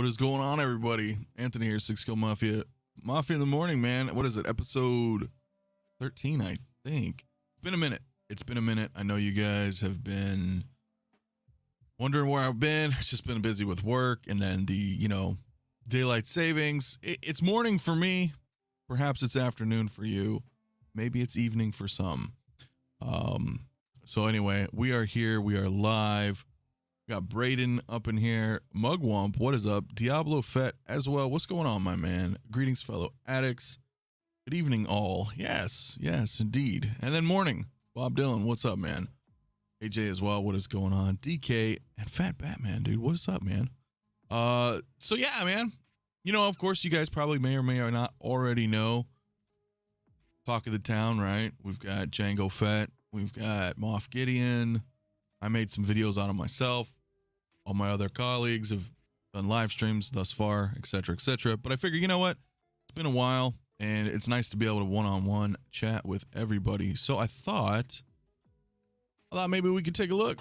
What is going on, everybody? Anthony here, Six Skill Mafia. Mafia in the morning, man. What is it? Episode 13, I think. It's been a minute. It's been a minute. I know you guys have been wondering where I've been. It's just been busy with work and then the, daylight savings. It's morning for me. Perhaps it's afternoon for you. Maybe it's evening for some. So anyway, we are here. We are live. We got Braden up in here. Mugwump, what is up? Diablo Fett as well. What's going on, my man? Greetings, fellow addicts. Good evening, all. Yes, indeed. And then morning. Bob Dylan, what's up, man? AJ as well. What is going on? DK and FatBatman, dude. What is up, man? So yeah, man. Of course, you guys probably may or may not already know. Talk of the town, right? We've got Jango Fett. We've got Moff Gideon. I made some videos on it myself. All my other colleagues have done live streams thus far, etc., etc. But I figured, you know what? It's been a while, and it's nice to be able to one-on-one chat with everybody. So I thought maybe we could take a look.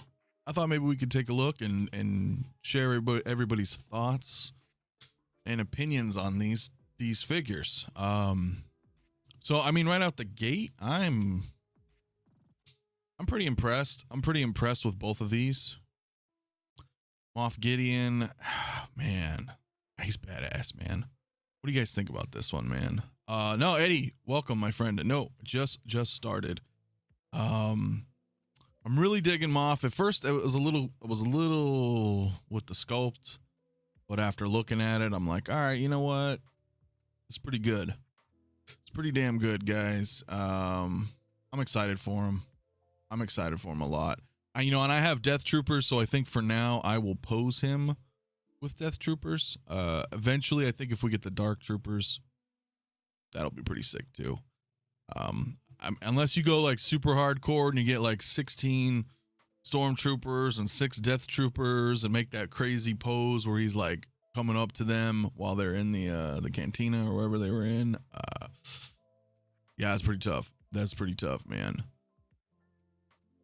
And share everybody's thoughts and opinions on these figures. So I mean, right out the gate, I'm pretty impressed. I'm pretty impressed with both of these. Moff Gideon, man, he's badass, man. What do you guys think about this one, man? No, Eddie, welcome, my friend. No, just started. I'm really digging Moff. At first, I was a little with the sculpt, but after looking at it, I'm like, all right, you know what? It's pretty good. It's pretty damn good, guys. I'm excited for him. I'm excited for him a lot. And I have Death Troopers, so I think for now I will pose him with Death Troopers. Eventually, I think if we get the Dark Troopers, that'll be pretty sick too. Unless you go like super hardcore and you get like 16 Stormtroopers and 6 Death Troopers and make that crazy pose where he's like coming up to them while they're in the cantina or wherever they were in. Yeah, it's pretty tough. That's pretty tough, man.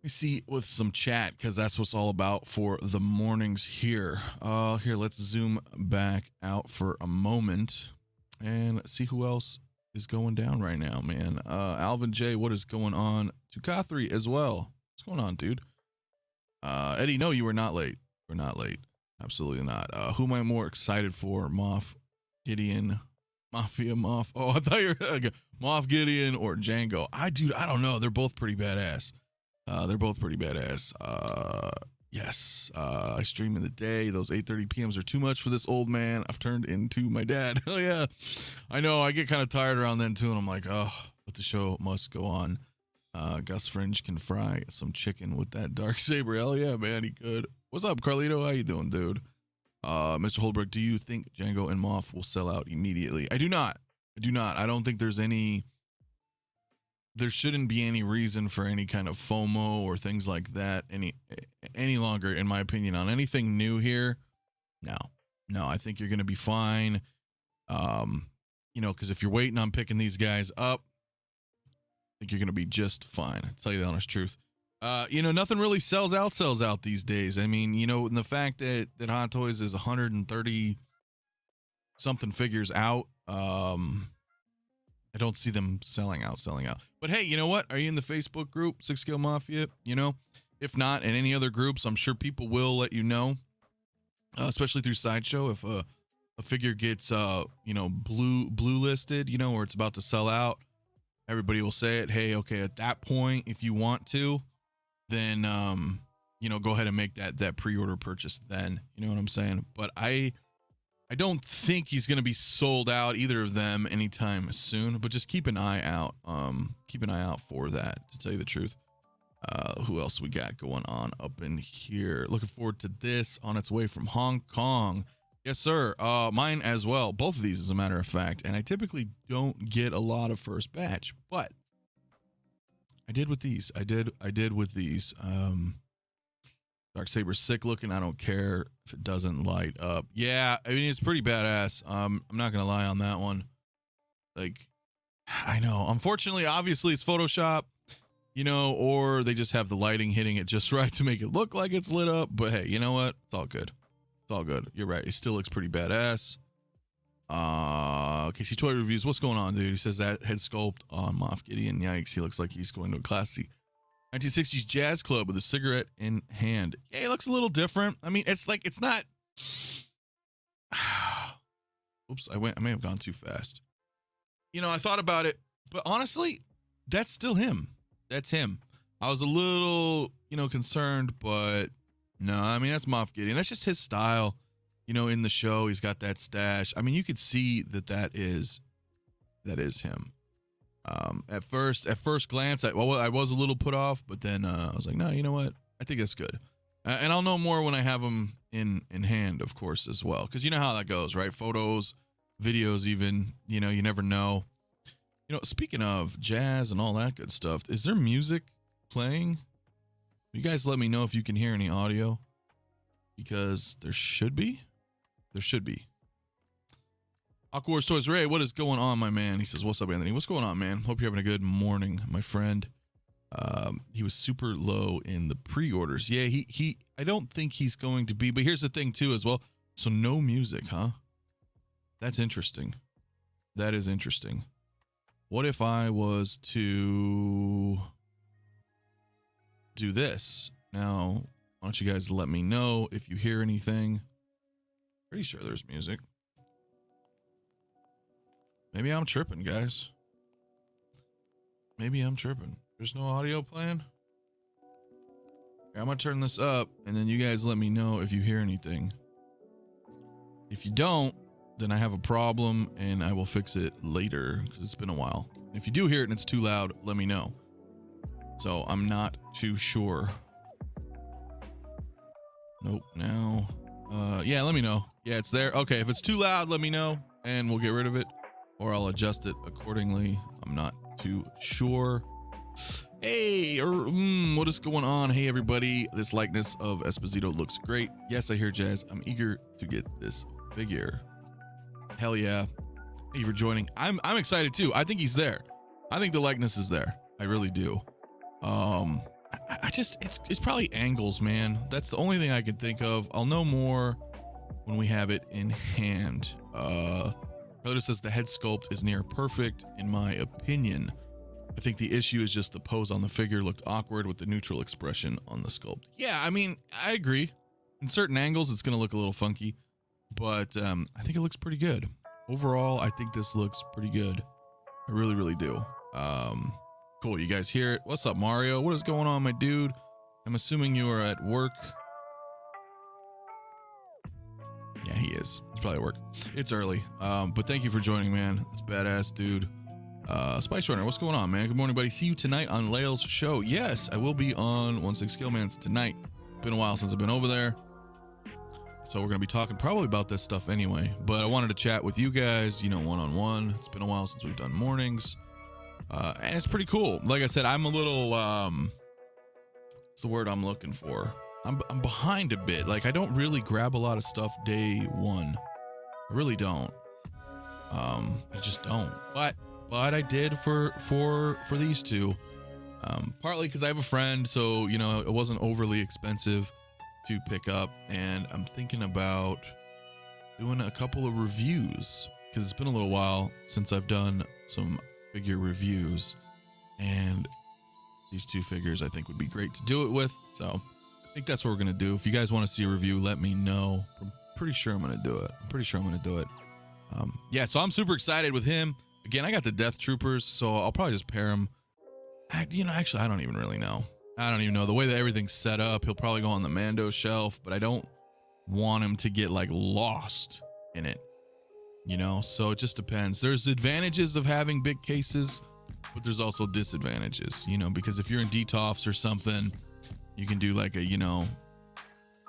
Let me see with some chat, because that's what's all about for the mornings here. Here, let's zoom back out for a moment and let's see who else is going down right now, man. Alvin J, what is going on? 𝐂𝐀𝐍 as well. What's going on, dude? Eddie, no, you were not late. We're not late. Absolutely not. Who am I more excited for? Moff Gideon, Mafia, Moff. Oh, I thought you were okay. Moff Gideon or Jango. I don't know. They're both pretty badass. Yes. I stream in the day. Those 8:30 p.m.s are too much for this old man. I've turned into my dad. Oh yeah. I know. I get kind of tired around then too, and I'm like, oh, but the show must go on. Gus Fringe can fry some chicken with that dark saber. Hell yeah, man, he could. What's up, Carlito? How you doing, dude? Mr. Holbrook, do you think Jango and Moff will sell out immediately? I do not. I don't think there shouldn't be any reason for any kind of FOMO or things like that any longer, in my opinion, on anything new here. No, I think you're going to be fine. Because if you're waiting on picking these guys up, I think you're going to be just fine. I'll tell you the honest truth. Nothing really sells out these days. I mean, and the fact that Hot Toys is 130 something figures out, I don't see them selling out. But hey, you know what? Are you in the Facebook group, Six Skill Mafia? If not, in any other groups, I'm sure people will let you know, especially through Sideshow. If a figure gets, blue listed, or it's about to sell out, everybody will say it. Hey, okay, at that point, if you want to, then, go ahead and make that pre-order purchase then. You know what I'm saying? But I don't think he's going to be sold out, either of them, anytime soon, but just keep an eye out. Keep an eye out for that, to tell you the truth. Who else we got going on up in here? Looking forward to this, on its way from Hong Kong. Yes, sir. Mine as well. Both of these, as a matter of fact. And I typically don't get a lot of first batch, but I did with these. I did with these. Darksaber's sick looking. I don't care if it doesn't light up. Yeah, I mean, it's pretty badass. I'm not gonna lie on that one. Like, I know. Unfortunately, obviously, it's Photoshop, or they just have the lighting hitting it just right to make it look like it's lit up. But hey, you know what? It's all good. It's all good. You're right. He still looks pretty badass. KC Toy Reviews. What's going on, dude? He says that head sculpt on Moff Gideon. Yikes. He looks like he's going to a classy 1960s jazz club with a cigarette in hand. Yeah, he looks a little different. I mean, it's like, it's not. Oops, I may have gone too fast. You know, I thought about it, but honestly, that's still him. That's him. I was a little, you know, concerned, but no, I mean, that's Moff Gideon. That's just his style. You know, in the show, he's got that stash. I mean, you could see that is him. At first glance, I was a little put off, but then I was like, no, you know what? I think that's good. And I'll know more when I have him in hand, of course, as well. Because you know how that goes, right? Photos, videos, even, you know, you never know. You know, speaking of jazz and all that good stuff, is there music playing? You guys let me know if you can hear any audio, because there should be. There should be. Aquawar's Toys Ray, what is going on, my man? He says, what's up, Anthony? What's going on, man? Hope you're having a good morning, my friend. He was super low in the pre-orders. Yeah, I don't think he's going to be, but here's the thing too as well. So no music, huh? That's interesting. That is interesting. What if I was to do this? Now, why don't you guys let me know if you hear anything? Pretty sure there's music. Maybe I'm tripping, guys. Maybe I'm tripping. There's no audio playing? I'm gonna turn this up, and then you guys let me know if you hear anything. If you don't, then I have a problem, and I will fix it later, because it's been a while. If you do hear it and it's too loud, let me know. So I'm not too sure. Nope, now. Yeah, let me know. Yeah, it's there. Okay, if it's too loud, let me know, and we'll get rid of it, or I'll adjust it accordingly. I'm not too sure. Hey, what is going on? Hey, everybody. This likeness of Esposito looks great. Yes, I hear jazz. I'm eager to get this figure. Hell yeah. Thank you for joining. I'm excited too. I think he's there. I think the likeness is there. I really do. I just, it's probably angles, man. That's the only thing I can think of. I'll know more when we have it in hand. Carlito says the head sculpt is near perfect in my opinion. I think the issue is just the pose on the figure looked awkward with the neutral expression on the sculpt. Yeah, I mean, I agree. In certain angles, it's going to look a little funky, but I think it looks pretty good. Overall, I think this looks pretty good. I really, really do. Cool, you guys hear it? What's up, Mario? What is going on, my dude? I'm assuming you are at work. Yeah, he is. He's probably at work. It's early, but thank you for joining, man. It's badass, dude. Spice Runner, what's going on, man? Good morning, buddy. See you tonight on 𝐿's show. Yes, I will be on 1/6 tonight. Been a while since I've been over there, so we're gonna be talking probably about this stuff anyway, but I wanted to chat with you guys, you know, one-on-one. It's been a while since we've done mornings, and it's pretty cool. Like I said, I'm a little what's the word I'm looking for? I'm behind a bit. Like, I don't really grab a lot of stuff day one. I really don't. I just don't. But I did for these two, partly because I have a friend, so you know it wasn't overly expensive to pick up, and I'm thinking about doing a couple of reviews because it's been a little while since I've done some figure reviews, and these two figures I think would be great to do it with. So I think that's what we're gonna do. If you guys want to see a review, let me know. I'm pretty sure I'm gonna do it. Yeah, so I'm super excited with him. Again, I got the Death Troopers, so I'll probably just pair him. You know, actually, I don't even really know. I don't even know. The way that everything's set up, he'll probably go on the Mando shelf, but I don't want him to get, like, lost in it. You know, so it just depends. There's advantages of having big cases, but there's also disadvantages, you know, because if you're in DTOFs or something, you can do, like, a, you know,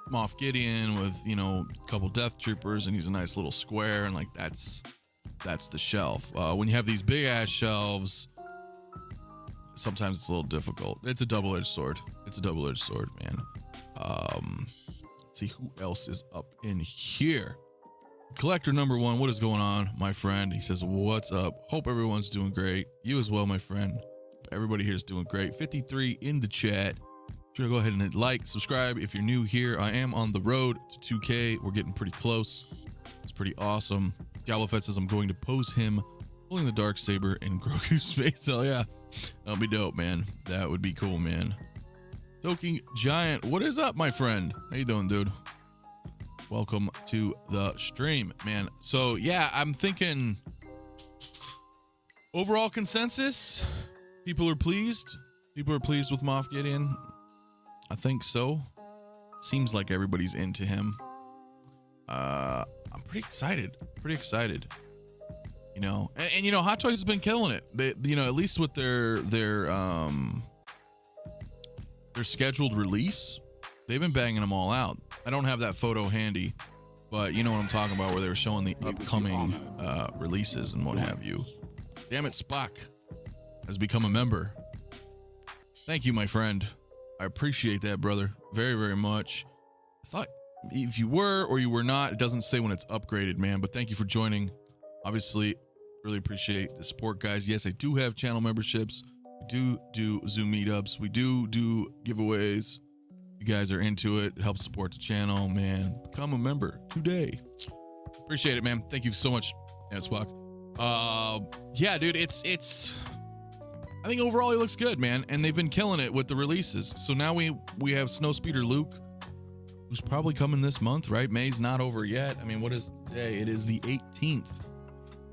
Moff Gideon with, you know, a couple Death Troopers, and he's a nice little square, and, like, that's the shelf. When you have these big ass shelves, sometimes it's a little difficult. It's a double-edged sword. Man. Let's see who else is up in here. Collector number one, what is going on, my friend? He says, what's up? Hope everyone's doing great. You as well, my friend. Everybody here is doing great. 53 in the chat. Sure, go ahead and hit like, subscribe if you're new here. I am on the road to 2K. We're getting pretty close. It's pretty awesome. Jango Fett says I'm going to pose him holding the dark saber in Grogu's face. Oh yeah, that'll be dope, man. That would be cool, man. Toking Giant, what is up, my friend? How you doing, dude? Welcome to the stream, man. So yeah, I'm thinking overall consensus. People are pleased. People are pleased with Moff Gideon. I think so. Seems like everybody's into him. I'm pretty excited. Pretty excited. You know, and you know, Hot Toys has been killing it. They, you know, at least with their scheduled release, they've been banging them all out. I don't have that photo handy, but you know what I'm talking about, where they were showing the upcoming releases and what have you. Damn it, Spock has become a member. Thank you, my friend. I appreciate that, brother, very, very much. I thought if you were or you were not, it doesn't say when it's upgraded, man, but thank you for joining. Obviously, really appreciate the support, guys. Yes, I do have channel memberships. We do Zoom meetups. We do giveaways. You guys are into it. It helps support the channel, man. Become a member today. Appreciate it, man. Thank you so much, Spock. Yeah, dude, it's I think overall he looks good, man, and they've been killing it with the releases. So now we have Snowspeeder Luke, who's probably coming this month, right? May's not over yet. I mean, what is today? It is the 18th.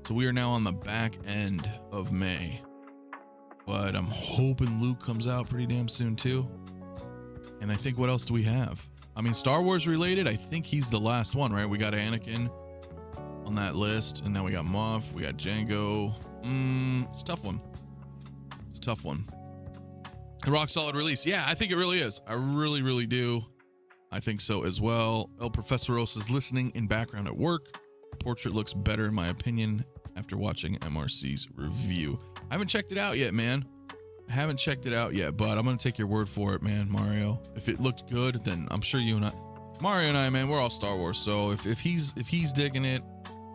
So we are now on the back end of May. But I'm hoping Luke comes out pretty damn soon too. And I think, what else do we have? I mean, Star Wars related, I think he's the last one, right? We got Anakin on that list, and now we got Moff, we got Jango. It's a tough one. It's a tough one. A rock solid release. Yeah, I think it really is. I really, really do. I think so as well. El Professoros is listening in background at work. Portrait looks better, in my opinion, after watching MRC's review. I haven't checked it out yet, man. I haven't checked it out yet, but I'm going to take your word for it, man, Mario. If it looked good, then I'm sure you and I, Mario and I, man, we're all Star Wars. So if he's digging it,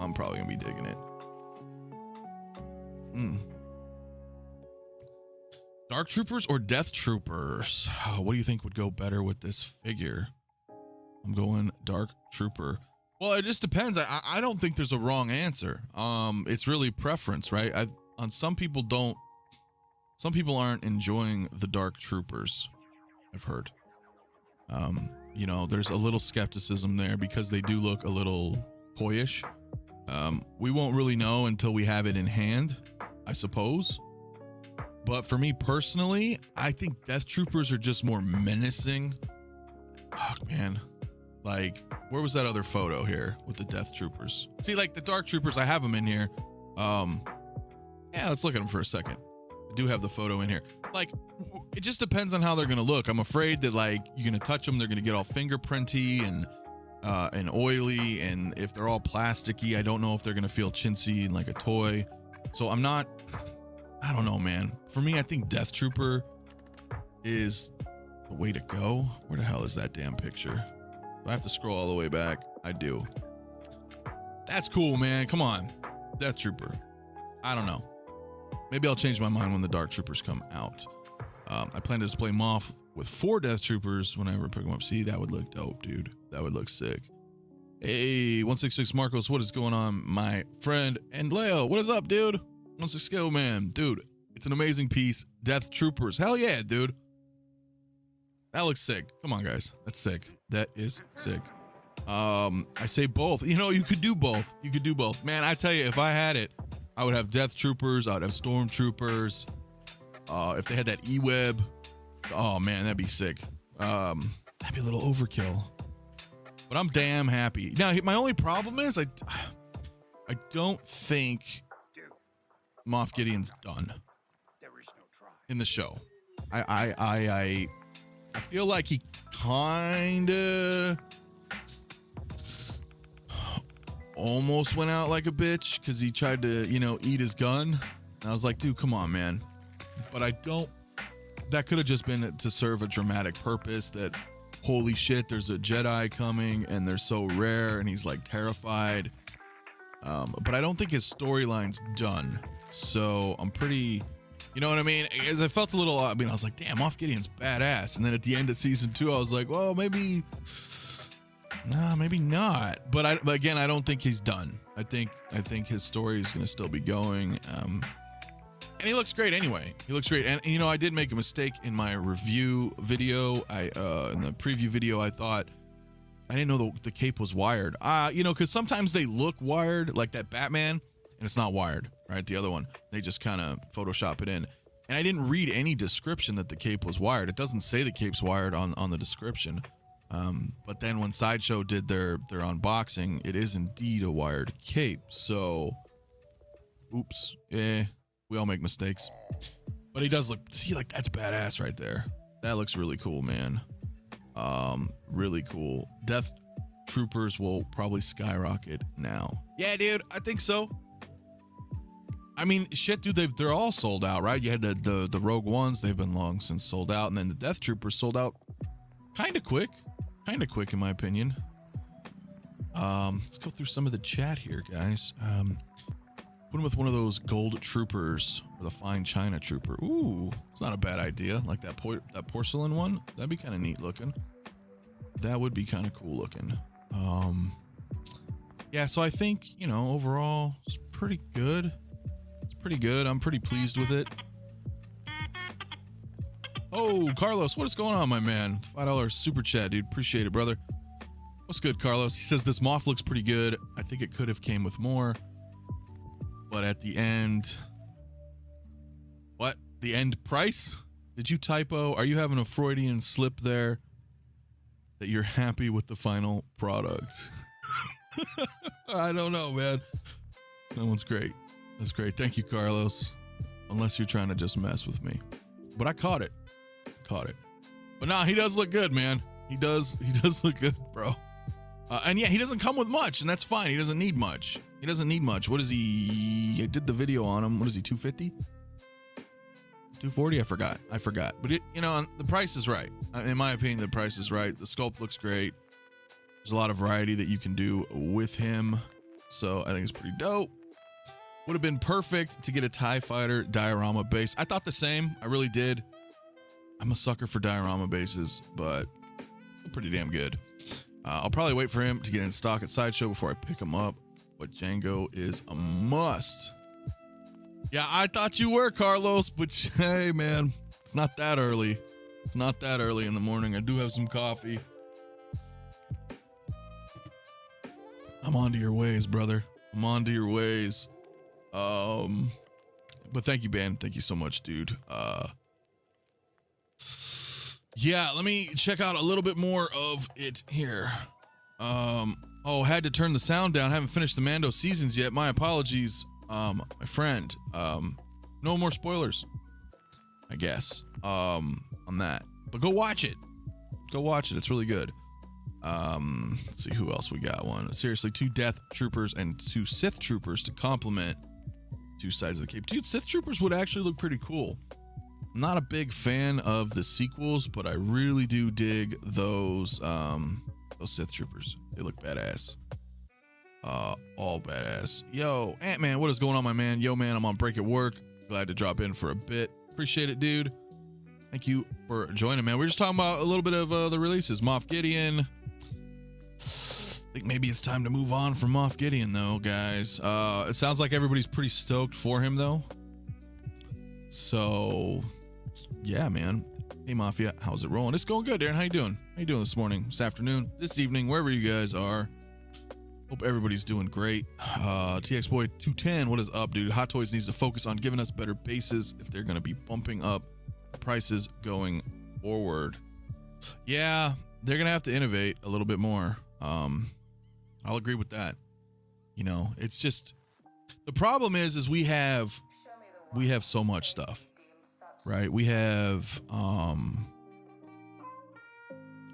I'm probably going to be digging it. Dark Troopers or Death Troopers? What do you think would go better with this figure? I'm going Dark Trooper. Well, it just depends. I don't think there's a wrong answer. It's really preference, right? Some people aren't enjoying the Dark Troopers, I've heard. You know, there's a little skepticism there because they do look a little toyish. We won't really know until we have it in hand, I suppose. But for me personally, I think Death Troopers are just more menacing. Fuck, man. Like, where was that other photo here with the Death Troopers? See, like the Dark Troopers, I have them in here. Yeah, let's look at them for a second. I do have the photo in here. Like, it just depends on how they're gonna look. I'm afraid that, like, you're gonna touch them, they're gonna get all fingerprinty and oily, and if they're all plasticky, I don't know if they're gonna feel chintzy and like a toy. So I don't know, man. For me, I think Death Trooper is the way to go. Where the hell is that damn picture? Do I have to scroll all the way back? I do. That's cool, man. Come on. Death Trooper. I don't know. Maybe I'll change my mind when the Dark Troopers come out. I plan to display Moff with 4 Death Troopers whenever I pick them up. See, that would look dope, dude. That would look sick. Hey, 166 Marcos, what is going on, my friend? And Leo, what is up, dude? 160 man, dude, it's an amazing piece. Death Troopers, hell yeah, dude. That looks sick. Come on, guys, that's sick. That is sick. I say both. You know, you could do both. You could do both, man. I tell you, if I had it, I would have Death Troopers. I would have Stormtroopers. If they had that E-Web, oh man, that'd be sick. That'd be a little overkill, but I'm damn happy. Now, my only problem is I don't think Moff Gideon's done in the show. I feel like he kinda almost went out like a bitch because he tried to, you know, eat his gun. And I was like, dude, come on, man. But I don't. That could have just been to serve a dramatic purpose. That holy shit, there's a Jedi coming and they're so rare, and he's like terrified. But I don't think his storyline's done. So I'm pretty You know what I mean? As I felt a little, I mean, I was like, damn, Moff Gideon's badass. And then at the end of season 2, I was like, well, maybe, nah, maybe not. But again, I don't think he's done. I think his story is going to still be going. And he looks great anyway. He looks great. And you know, I did make a mistake in my review video. In the preview video, I thought I didn't know the cape was wired. You know, because sometimes they look wired, like that Batman, and it's not wired, right? The other one, they just kind of Photoshop it in. And I didn't read any description that the cape was wired. It doesn't say the cape's wired on the description. But then when Sideshow did their unboxing, it is indeed a wired cape. So, oops, we all make mistakes. But he does look, see, like, that's badass right there. That looks really cool, man. Really cool. Death Troopers will probably skyrocket now. Yeah, dude, I think so. I mean, shit, dude, they're all sold out, right? You had the Rogue Ones, they've been long since sold out, and then the Death Troopers sold out kind of quick in my opinion. Let's go through some of the chat here, guys. Put him with one of those gold troopers or the fine china trooper. Ooh, it's not a bad idea. Like that porcelain one, that'd be kind of neat looking. That would be kind of cool looking. Yeah, so I think, you know, overall it's pretty good. Pretty good. I'm pretty pleased with it. Oh, Carlos, what is going on, my man? $5 super chat, dude. Appreciate it, brother. What's good, Carlos? He says this Moff looks pretty good. I think it could have came with more, but at the end, what? The end price? Did you typo? Are you having a Freudian slip there? That you're happy with the final product? I don't know, man. That one's great. That's great. Thank you, Carlos. Unless you're trying to just mess with me. But I caught it. But nah, he does look good, man. He does look good, bro. And yeah, he doesn't come with much, and that's fine. He doesn't need much. What is he? I did the video on him. What is he, 250? 240? I forgot. But you know, the price is right. In my opinion, the price is right. The sculpt looks great. There's a lot of variety that you can do with him. So I think it's pretty dope. Would have been perfect to get a TIE Fighter diorama base. I thought the same. I really did. I'm a sucker for diorama bases, but they're pretty damn good. I'll probably wait for him to get in stock at Sideshow before I pick him up. But Jango is a must. Yeah, I thought you were, Carlos, but hey, man, it's not that early. It's not that early in the morning. I do have some coffee. I'm on to your ways, brother. I'm on to your ways. But thank you, Ben. Thank you so much, dude. Yeah, let me check out a little bit more of it here. Oh, had to turn the sound down. Haven't finished the Mando seasons yet. My apologies, my friend. No more spoilers, I guess, on that. But go watch it. It's really good. Let's see who else we got. One. Seriously, 2 Death Troopers and 2 Sith Troopers to complement 2 sides of the cape. Dude, Sith Troopers would actually look pretty cool. I'm not a big fan of the sequels, but I really do dig those Sith Troopers. They look badass. All badass. Yo, Ant-Man, what is going on, my man? Yo, man, I'm on break at work. Glad to drop in for a bit. Appreciate it, dude. Thank you for joining, man. We're just talking about a little bit of the releases. Moff Gideon. I think maybe it's time to move on from Moff Gideon, though, guys. It sounds like everybody's pretty stoked for him, though. So, yeah, man. Hey, Mafia, how's it rolling? It's going good, Darren. How you doing? How you doing this morning, this afternoon, this evening, wherever you guys are? Hope everybody's doing great. TX Boy 210, what is up, dude? Hot Toys needs to focus on giving us better bases if they're going to be bumping up prices going forward. Yeah, they're going to have to innovate a little bit more. I'll agree with that. You know, it's just the problem is we have so much stuff, right? We have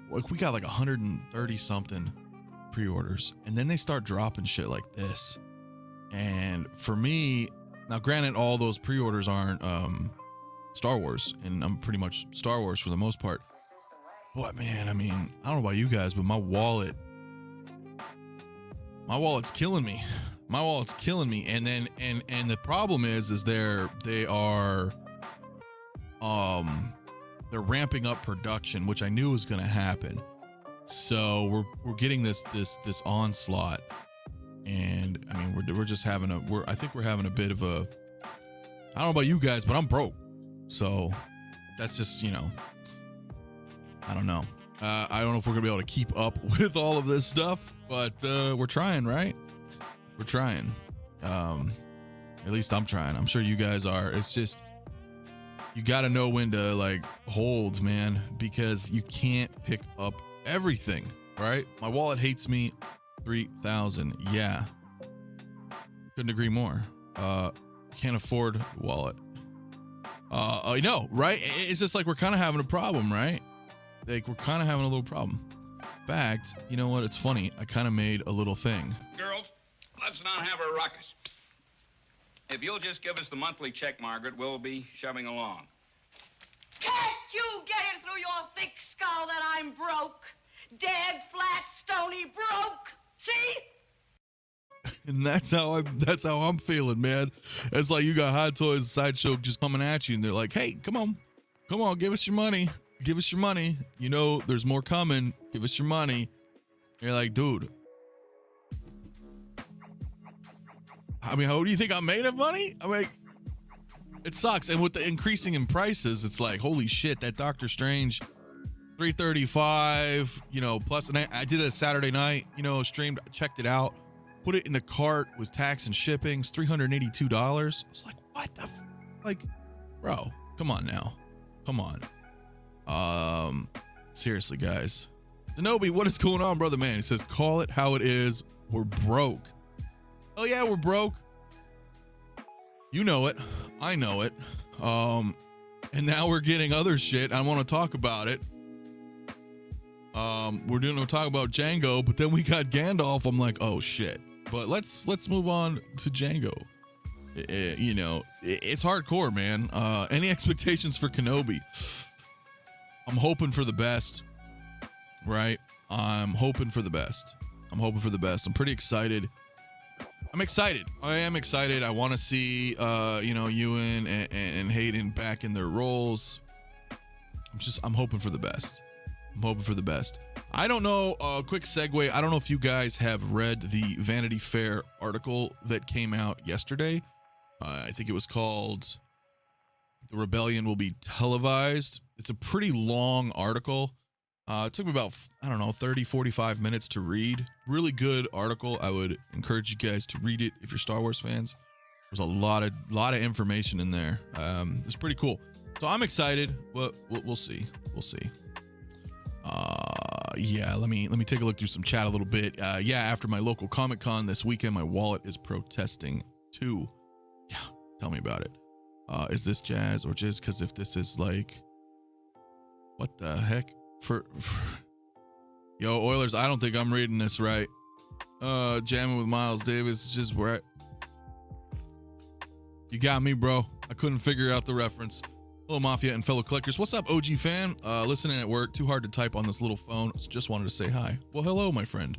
like we got like 130 something pre-orders, and then they start dropping shit like this. And for me, now granted, all those pre-orders aren't Star Wars, and I'm pretty much Star Wars for the most part. But man, I mean, I don't know about you guys, but my wallet's killing me. And then and the problem is they are they're ramping up production, which I knew was going to happen. So we're getting this onslaught, and I mean we're just having I think we're having a bit of a, I don't know about you guys, but I'm broke. So that's just, you know, I don't know. I don't know if we're gonna be able to keep up with all of this stuff, but we're trying, right? We're trying. At least I'm trying. I'm sure you guys are. It's just, you got to know when to like hold, man, because you can't pick up everything, right? My wallet hates me. 3,000. Yeah. Couldn't agree more. Can't afford wallet. I know, right? It's just like we're kind of having a problem, right? Like we're kind of having a little problem. In fact, you know what? It's funny. I kind of made a little thing. Girls, let's not have a ruckus. If you'll just give us the monthly check, Margaret, we'll be shoving along. Can't you get it through your thick skull that I'm broke? Dead, flat, stony broke. See? And that's how I'm feeling, man. It's like you got Hot Toys Sideshow just coming at you, and they're like, "Hey, come on, give us your money, give us your money. You know, there's more coming. Give us your money." And you're like, dude. I mean, how do you think I'm made of money? I mean, it sucks. And with the increasing in prices, it's like, holy shit, that Doctor Strange, $335, you know, plus, and I did it a Saturday night, you know, streamed, checked it out, put it in the cart with tax and shipping, it's $382. I was like, what the like, bro, come on now. Come on. Seriously, guys. 𝕄𝔼𝐿, what is going on, brother man? He says, call it how it is. We're broke. Oh yeah, we're broke. You know it. I know it. And now we're getting other shit. I want to talk about it. We're going to talk about Jango, but then we got Gandalf. I'm like, oh shit. But let's move on to Jango. You know, it's hardcore, man. Any expectations for Kenobi? I'm hoping for the best, right? I'm hoping for the best. I'm pretty excited. I am excited. I want to see, you know, Ewan and Hayden back in their roles. I'm hoping for the best. I don't know. Quick segue. I don't know if you guys have read the Vanity Fair article that came out yesterday. I think it was called "The Rebellion Will Be Televised." It's a pretty long article. It took me about, I don't know, 30, 45 minutes to read. Really good article. I would encourage you guys to read it if you're Star Wars fans. There's a lot of information in there. It's pretty cool. So I'm excited, but we'll see. Yeah, let me take a look through some chat a little bit. Yeah, after my local Comic-Con this weekend, my wallet is protesting too. Yeah, tell me about it. Is this jazz or jizz? Because if this is like, what the heck? For yo, Oilers, I don't think I'm reading this right. Jamming with Miles Davis is just right. You got me, bro. I couldn't figure out the reference. Hello, Mafia and fellow collectors. What's up, OG fan? Listening at work. Too hard to type on this little phone. So just wanted to say hi. Well, hello, my friend.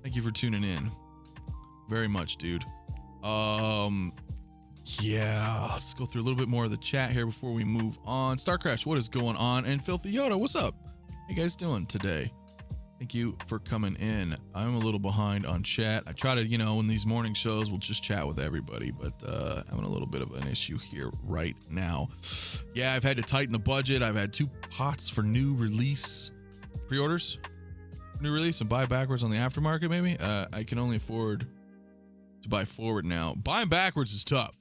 Thank you for tuning in. Very much, dude. Yeah, let's go through a little bit more of the chat here before we move on. Star Crash, what is going on? And Filthy Yoda, what's up? How you guys doing today? Thank you for coming in. I'm a little behind on chat. I try to, you know, in these morning shows, we'll just chat with everybody, but having a little bit of an issue here right now. Yeah, I've had to tighten the budget. I've had 2 pots for new release pre-orders, new release, and buy backwards on the aftermarket, maybe. I can only afford to buy forward now. Buying backwards is tough.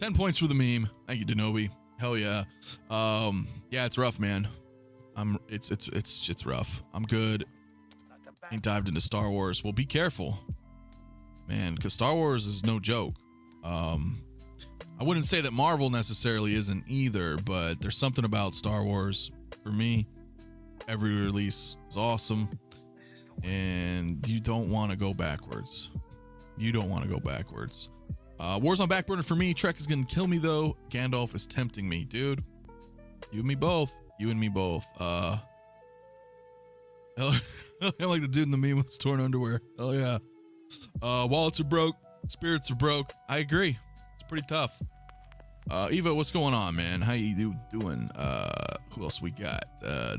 10 points for the meme. Thank you, 𝕄𝔼𝐿. Hell yeah. Yeah, it's rough, man. It's rough. I'm good. Ain't dived into Star Wars. Well, be careful, man, because Star Wars is no joke. I wouldn't say that Marvel necessarily isn't either, but there's something about Star Wars for me. Every release is awesome, and you don't want to go backwards. War's on back burner for me. Trek is gonna kill me though. Gandalf is tempting me, dude. You and me both. I'm like the dude in the meme with torn underwear. Oh yeah. Wallets are broke. Spirits are broke. I agree. It's pretty tough. Eva, what's going on, man? How you doing? Who else we got?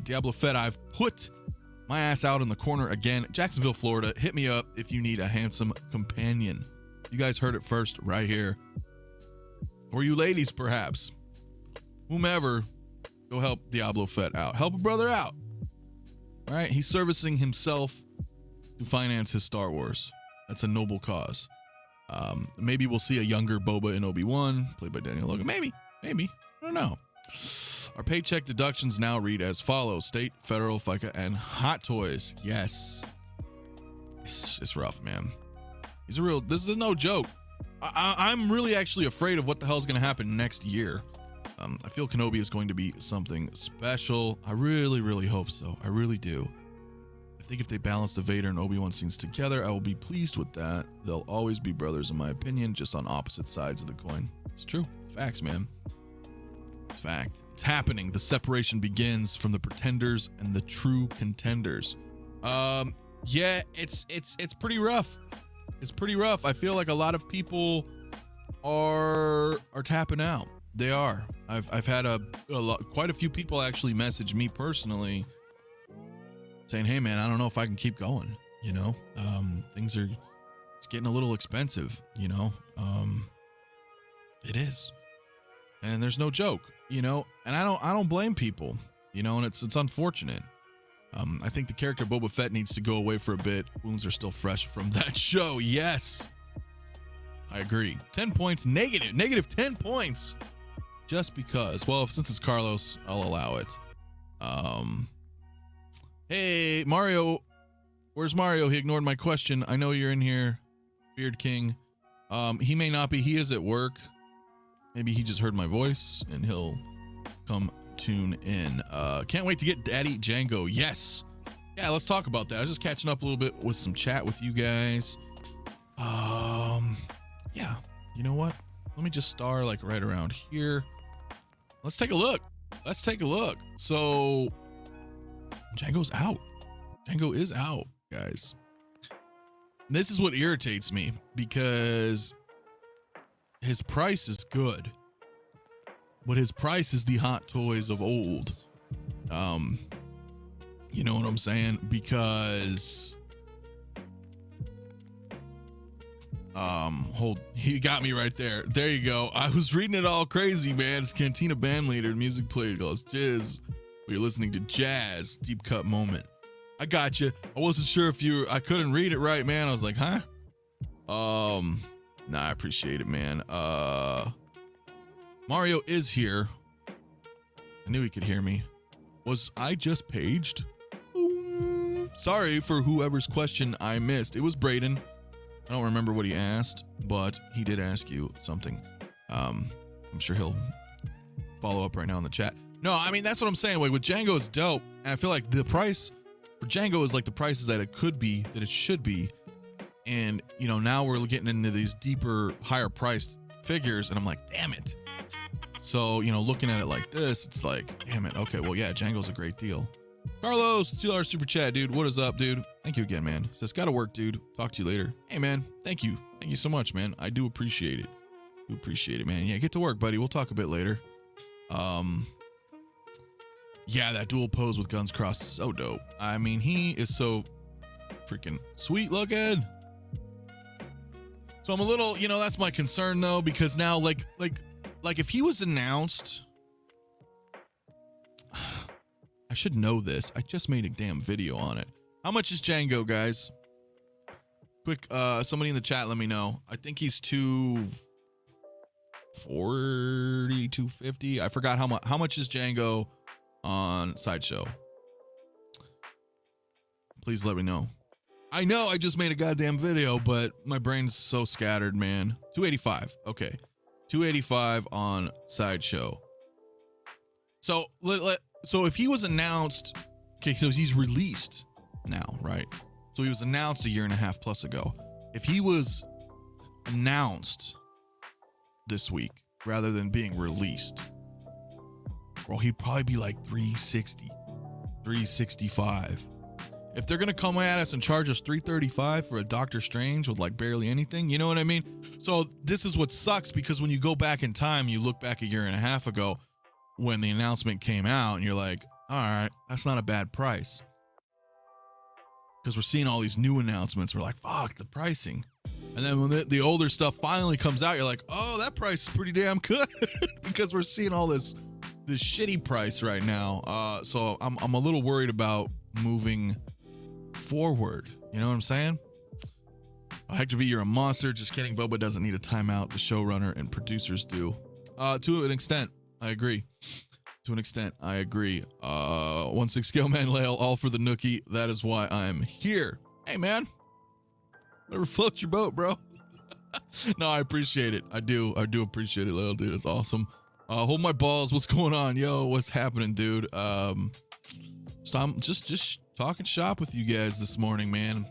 Diablo Fett, I've put my ass out in the corner again. Jacksonville, Florida. Hit me up if you need a handsome companion. You guys heard it first right here. Or you ladies, perhaps. Whomever, go help Diablo Fett out. Help a brother out. All right? He's servicing himself to finance his Star Wars. That's a noble cause. Maybe we'll see a younger Boba in Obi-Wan, played by Daniel Logan. Maybe. I don't know. Our paycheck deductions now read as follows: state, federal, FICA, and hot toys. Yes. It's rough, man. This is no joke. I'm really actually afraid of what the hell is going to happen next year. I feel Kenobi is going to be something special. I really, really hope so. I really do. I think if they balance the Vader and Obi-Wan scenes together, I will be pleased with that. They'll always be brothers, in my opinion, just on opposite sides of the coin. It's true. Facts, man. Fact. It's happening. The separation begins from the pretenders and the true contenders. Yeah, it's pretty rough. It's pretty rough. I feel like a lot of people are tapping out. They are. I've had quite a few people actually message me personally saying, hey man, I don't know if I can keep going. You know, it's getting a little expensive, you know. It is. And there's no joke, you know, and I don't blame people, you know, and it's unfortunate. I think the character Boba Fett needs to go away for a bit. Wounds are still fresh from that show. Yes. I agree. 10 points, negative 10 points. Just because. Well, since it's Carlos, I'll allow it. Hey, Mario. Where's Mario? He ignored my question. I know you're in here, Beard King. He may not be. He is at work. Maybe he just heard my voice and he'll come tune in. Can't wait to get Daddy Jango. Yes. Yeah, let's talk about that. I was just catching up a little bit with some chat with you guys. Yeah. You know what? Let me just star like right around here. Let's take a look. So Jango's out. Jango is out, guys. And this is what irritates me because his price is good, but his price is the hot toys of old. You know what I'm saying? Because he got me right there. There you go. I was reading it all crazy, man. It's Cantina band leader. Music played goes jizz. We're listening to jazz. Deep cut moment. I got you. I wasn't sure if I couldn't read it right, man. I was like, huh? Nah, I appreciate it, man. Mario is here. I knew he could hear me. Was I just paged? Ooh. Sorry for whoever's question I missed. It was Braden. I don't remember what he asked, but he did ask you something. I'm sure he'll follow up right now in the chat. No, I mean, that's what I'm saying. Like, with Jango, it's dope. And I feel like the price for Jango is like the prices that it could be, that it should be. And, you know, now we're getting into these deeper, higher priced figures. And I'm like, damn it. So, you know, looking at it like this, it's like, damn it. Okay, well, yeah, Jango's a great deal. Carlos, $2 super chat, dude. What is up, dude? Thank you again, man. Says, gotta work, dude. Talk to you later. Hey, man. Thank you. Thank you so much, man. I do appreciate it. Man. Yeah, get to work, buddy. We'll talk a bit later. Yeah, that dual pose with guns crossed, so dope. I mean, he is so freaking sweet looking. So I'm a little, you know, that's my concern though, because now like if he was announced, I should know this. I just made a damn video on it. How much is Jango, guys? Quick, somebody in the chat, let me know. I think he's 240, 250. I forgot how much is Jango on Sideshow. Please let me know. I know I just made a goddamn video, but my brain's so scattered, man. 285. Okay. 285 on Sideshow. So if he was announced, okay, so he's released now, right? So he was announced a year and a half plus ago. If he was announced this week rather than being released, well, he'd probably be like 360, 365. If they're gonna come at us and charge us $335 for a Doctor Strange with like barely anything, you know what I mean? So this is what sucks, because when you go back in time, you look back a year and a half ago when the announcement came out, and you're like, all right, that's not a bad price. Because we're seeing all these new announcements, we're like, fuck, the pricing. And then when the older stuff finally comes out, you're like, oh, that price is pretty damn good. Because we're seeing all this shitty price right now. So I'm a little worried about moving forward. You know what I'm saying? Hector V, you're a monster. Just kidding. Boba doesn't need a timeout. The showrunner and producers do. To an extent, I agree. To an extent, I agree. 1/6 all for the nookie. That is why I'm here. Hey, man. Never float your boat, bro. No, I appreciate it. I do appreciate it, Lale, dude. It's awesome. Hold my balls. What's going on? Yo, what's happening, dude? I'm just talking shop with you guys this morning, man.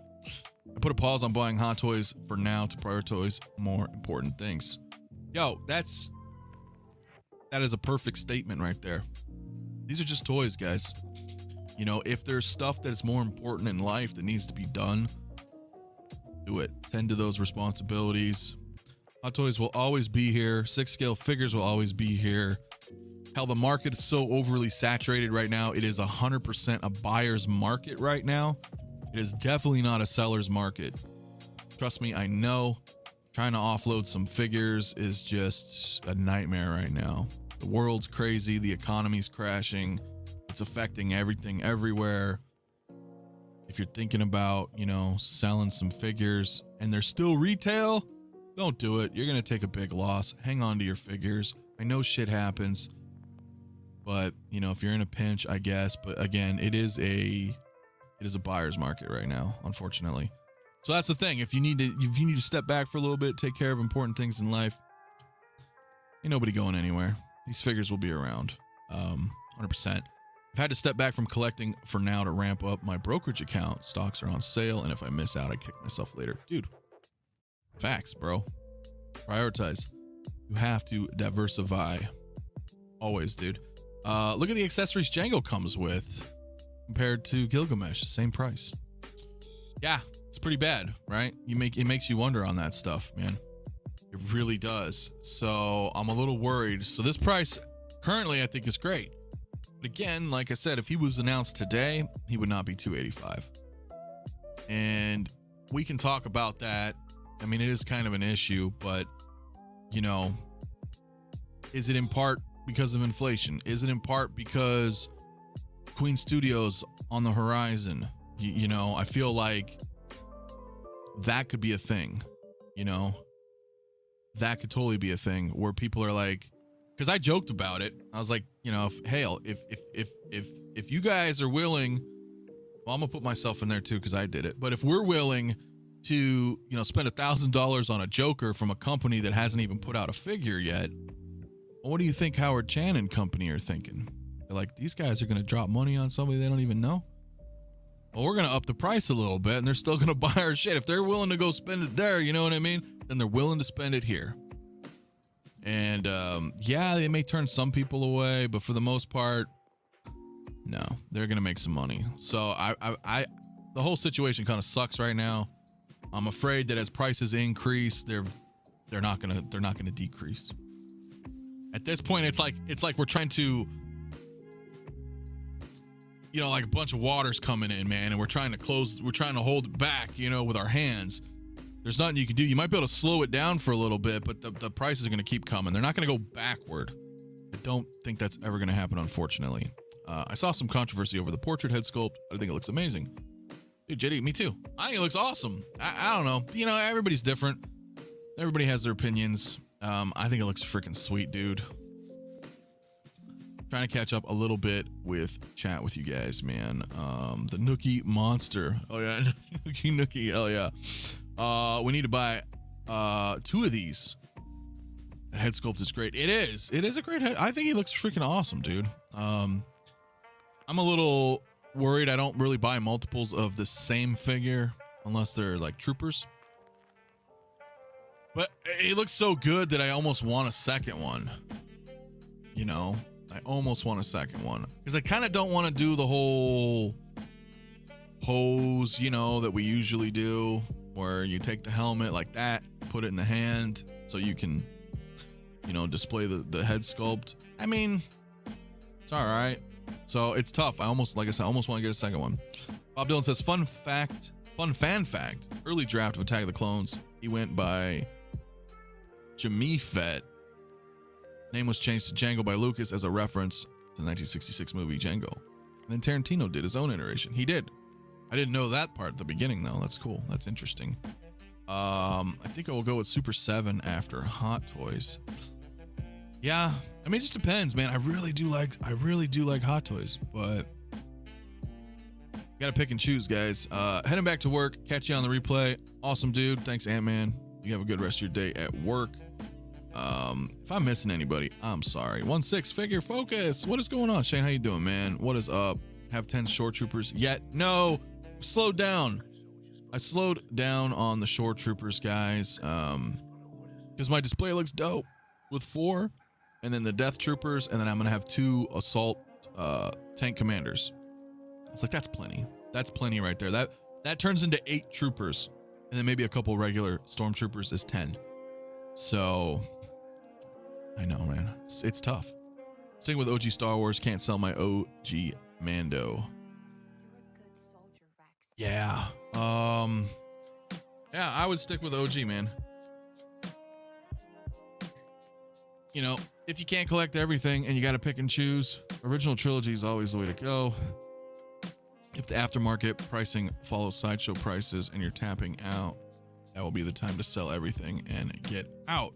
I put a pause on buying hot toys for now to prioritize more important things. Yo, that is a perfect statement right there. These are just toys, guys. You know, if there's stuff that is more important in life that needs to be done, do it. Tend to those responsibilities. Hot toys will always be here. 6-scale figures will always be here. Hell, the market is so overly saturated right now. It is 100% a buyer's market right now. It is definitely not a seller's market. Trust me, I know. Trying to offload some figures is just a nightmare right now. The world's crazy. The economy's crashing. It's affecting everything everywhere. If you're thinking about, you know, selling some figures and they're still retail, don't do it. You're going to take a big loss. Hang on to your figures. I know shit happens, but you know, if you're in a pinch, I guess, but again, it is a buyer's market right now, unfortunately. So that's the thing. If you need to step back for a little bit, take care of important things in life, ain't nobody going anywhere. These figures will be around. 100%. I've had to step back from collecting for now to ramp up my brokerage account. Stocks are on sale, and if I miss out, I kick myself later. Dude, facts, bro. Prioritize. You have to diversify. Always, dude. Look at the accessories Jango comes with compared to Gilgamesh. Same price. Yeah, it's pretty bad, right? It makes you wonder on that stuff, man. It really does. So I'm a little worried. So this price currently I think is great. But again, like I said, if he was announced today, he would not be $285. And we can talk about that. I mean, it is kind of an issue, but you know, is it in part because of inflation? Is it in part because Queen Studios on the horizon? You know, I feel like that could be a thing, you know, that could totally be a thing where people are like, because I joked about it. I was like, you know, if you guys are willing, well, I'm gonna put myself in there too because I did it. But if we're willing to, you know, spend $1,000 on a Joker from a company that hasn't even put out a figure yet, well, what do you think Howard Chan and company are thinking? They're like, these guys are gonna drop money on somebody they don't even know. Well, we're gonna up the price a little bit, and they're still gonna buy our shit. If they're willing to go spend it there, you know what I mean? Then they're willing to spend it here. And yeah, they may turn some people away, but for the most part, no, they're gonna make some money. So I the whole situation kind of sucks right now. I'm afraid that as prices increase, they're not gonna decrease. At this point, it's like we're trying to, you know, like a bunch of water's coming in, man, and we're trying to hold it back, you know, with our hands. There's nothing you can do. You might be able to slow it down for a little bit, but the prices are going to keep coming. They're not going to go backward. I don't think that's ever going to happen, unfortunately. I saw some controversy over the portrait head sculpt. I think it looks amazing. Dude, JD, me too. I think it looks awesome. I don't know. You know, everybody's different. Everybody has their opinions. I think it looks freaking sweet, dude. Trying to catch up a little bit with chat with you guys, man. The Nookie monster. Oh, yeah. Nookie. Oh, yeah. We need to buy 2 of these. That head sculpt is great. It is a great head. I think he looks freaking awesome, dude. I'm a little worried I don't really buy multiples of the same figure unless they're like troopers, but it looks so good that I almost want a second one. You know, I almost want a second one because I kind of don't want to do the whole pose, you know, that we usually do, where you take the helmet like that, put it in the hand so you can, you know, display the head sculpt. I mean, it's all right. So it's tough. Like I said, I almost want to get a second one. Bob Dylan says, fun fan fact, early draft of Attack of the Clones, he went by Jango Fett. Name was changed to Jango by Lucas as a reference to the 1966 movie Django. And then Tarantino did his own iteration. He did. I didn't know that part at the beginning, though. That's cool. That's interesting. I think I will go with Super 7 after Hot Toys. Yeah, I mean, it just depends, man. I really do like Hot Toys, but gotta pick and choose, guys. Heading back to work. Catch you on the replay. Awesome, dude. Thanks, Ant-Man. You have a good rest of your day at work. If I'm missing anybody, I'm sorry. 1/6 figure focus. What is going on, Shane? How you doing, man? What is up? Have 10 shore troopers yet? No, slowed down. I slowed down on the shore troopers, guys, because my display looks dope with 4, and then the death troopers, and then I'm gonna have 2 assault tank commanders. It's like, that's plenty. That's plenty right there. That turns into 8 troopers, and then maybe a couple regular stormtroopers is 10. So I know, man, it's tough. Sticking with OG Star Wars, can't sell my OG Mando. Yeah. Yeah, I would stick with OG, man. You know, if you can't collect everything and you got to pick and choose, original trilogy is always the way to go. If the aftermarket pricing follows sideshow prices and you're tapping out, that will be the time to sell everything and get out.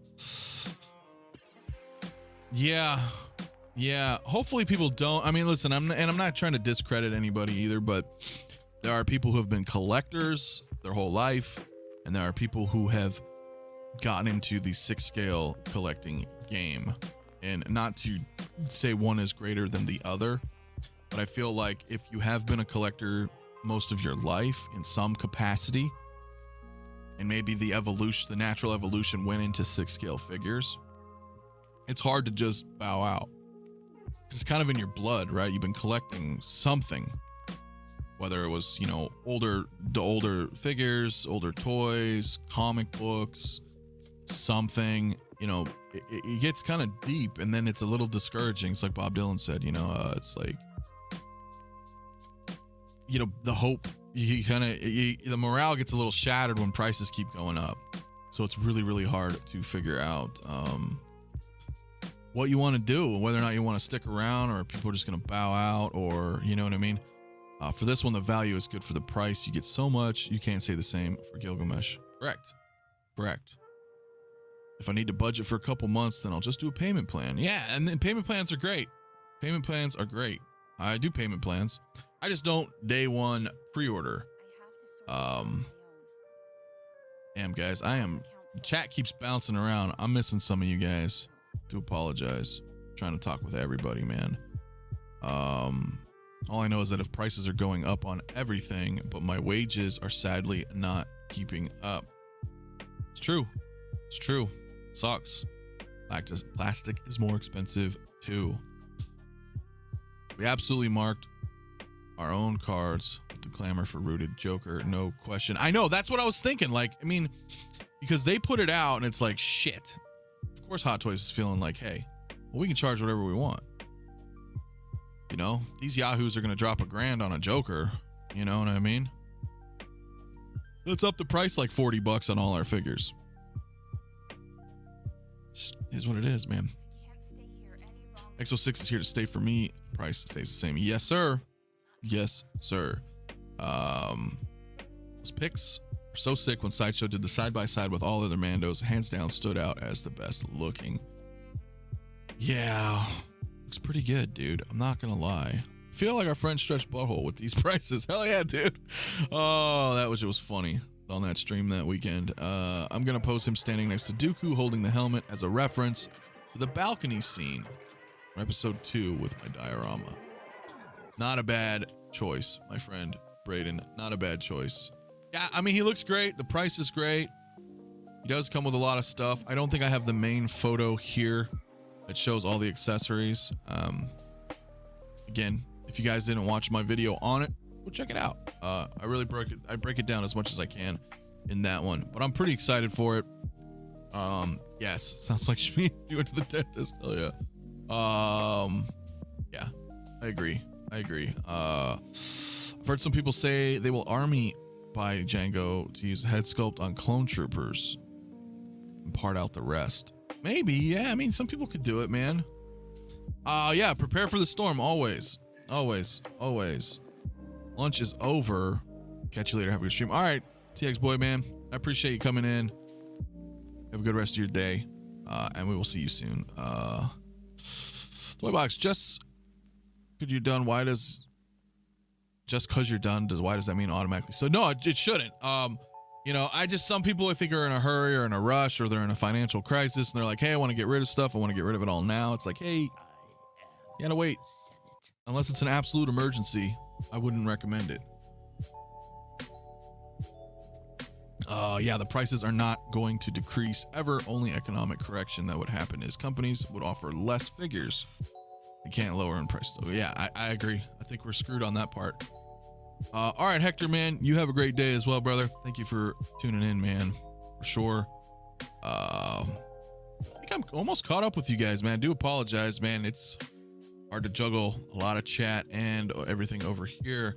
Yeah. Hopefully people don't. I mean, listen, I'm not trying to discredit anybody either, but there are people who have been collectors their whole life, and there are people who have gotten into the 6 scale collecting game. And not to say one is greater than the other, but I feel like if you have been a collector most of your life in some capacity, and maybe the natural evolution went into 6 scale figures, it's hard to just bow out. It's kind of in your blood, right? You've been collecting something, whether it was, you know, older figures, older toys, comic books, something, you know, it gets kind of deep, and then it's a little discouraging. It's like Bob Dylan said, you know, it's like, you know, the hope, the morale gets a little shattered when prices keep going up. So it's really, really hard to figure out what you want to do, whether or not you want to stick around, or people are just going to bow out, or, you know what I mean? For this one, the value is good for the price. You get so much. You can't say the same for Gilgamesh. Correct. If I need to budget for a couple months, then I'll just do a payment plan. Yeah, and then payment plans are great. I do payment plans. I just don't day one pre-order. Damn, guys, chat keeps bouncing around. I'm missing some of you guys. Do apologize. I'm trying to talk with everybody, man. All I know is that if prices are going up on everything, but my wages are sadly not keeping up. It's true. Sucks. Plastic is more expensive too. We absolutely marked our own cards with the clamor for rooted Joker, no question. I know, that's what I was thinking. Like, I mean, because they put it out and it's like, shit. Of course Hot Toys is feeling like, hey, well, we can charge whatever we want. You know, these yahoos are going to drop $1,000 on a Joker. You know what I mean? Let's up the price like $40 on all our figures. It is what it is, man. X06 is here to stay for me. The price stays the same. Yes, sir. Those picks were so sick when Sideshow did the side-by-side with all other Mandos. Hands down stood out as the best looking. Yeah. Looks pretty good, dude. I'm not gonna lie. Feel like our friend stretched butthole with these prices. Hell yeah, dude. Oh, that was funny on that stream that weekend. I'm gonna post him standing next to Dooku holding the helmet as a reference to the balcony scene from episode 2 with my diorama. Not a bad choice, my friend Braden. Not a bad choice. Yeah, I mean, he looks great. The price is great. He does come with a lot of stuff. I don't think I have the main photo here that shows all the accessories. Again, if you guys didn't watch my video on it, go check it out. I really break it down as much as I can in that one, but I'm pretty excited for it. Yes, sounds like me you went to the dentist. Oh yeah. Yeah, I agree. I've heard some people say they will army buy Jango to use head sculpt on clone troopers and part out the rest. Maybe, yeah. I mean, some people could do it, man. Yeah, prepare for the storm. Always. Lunch is over. Catch you later. Have a good stream. All right, TX boy, man. I appreciate you coming in. Have a good rest of your day. And we will see you soon. Toybox, just because you're done, why does just because you're done, why does that mean automatically? So no, it shouldn't. You know, some people I think are in a hurry or in a rush or they're in a financial crisis and they're like, hey, I want to get rid of stuff. I want to get rid of it all now. It's like, hey, you gotta wait. Unless it's an absolute emergency, I wouldn't recommend it. Yeah, the prices are not going to decrease ever. Only economic correction that would happen is companies would offer less figures. They can't lower in price. So yeah, I agree. I think we're screwed on that part. All right, Hector, man, you have a great day as well, brother. Thank you for tuning in, man, for sure. I think I'm almost caught up with you guys, man. I do apologize, man. It's hard to juggle a lot of chat and everything over here.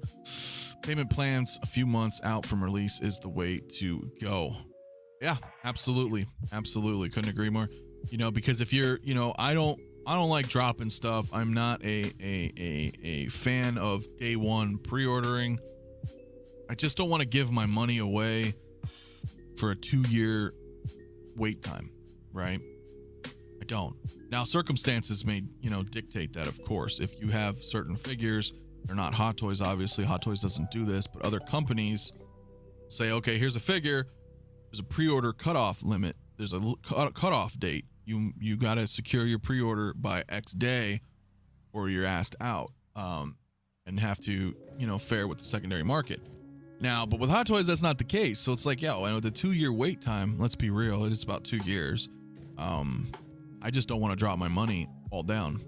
Payment plans a few months out from release is the way to go. Yeah, absolutely. Couldn't agree more. You know, because if you're, you know, I don't like dropping stuff. I'm not a fan of day one pre-ordering. I just don't want to give my money away for a 2-year wait time, right? I don't. Now, circumstances may, you know, dictate that, of course. If you have certain figures, they're not Hot Toys, obviously. Hot Toys doesn't do this, but other companies say, okay, here's a figure. There's a pre-order cutoff limit. There's a cutoff date. You got to secure your pre-order by X day or you're asked out, and have to, you know, fare with the secondary market. Now, but with Hot Toys, that's not the case. So it's like, yo, and with the 2-year wait time, let's be real, it is about 2 years. I just don't want to drop my money all down.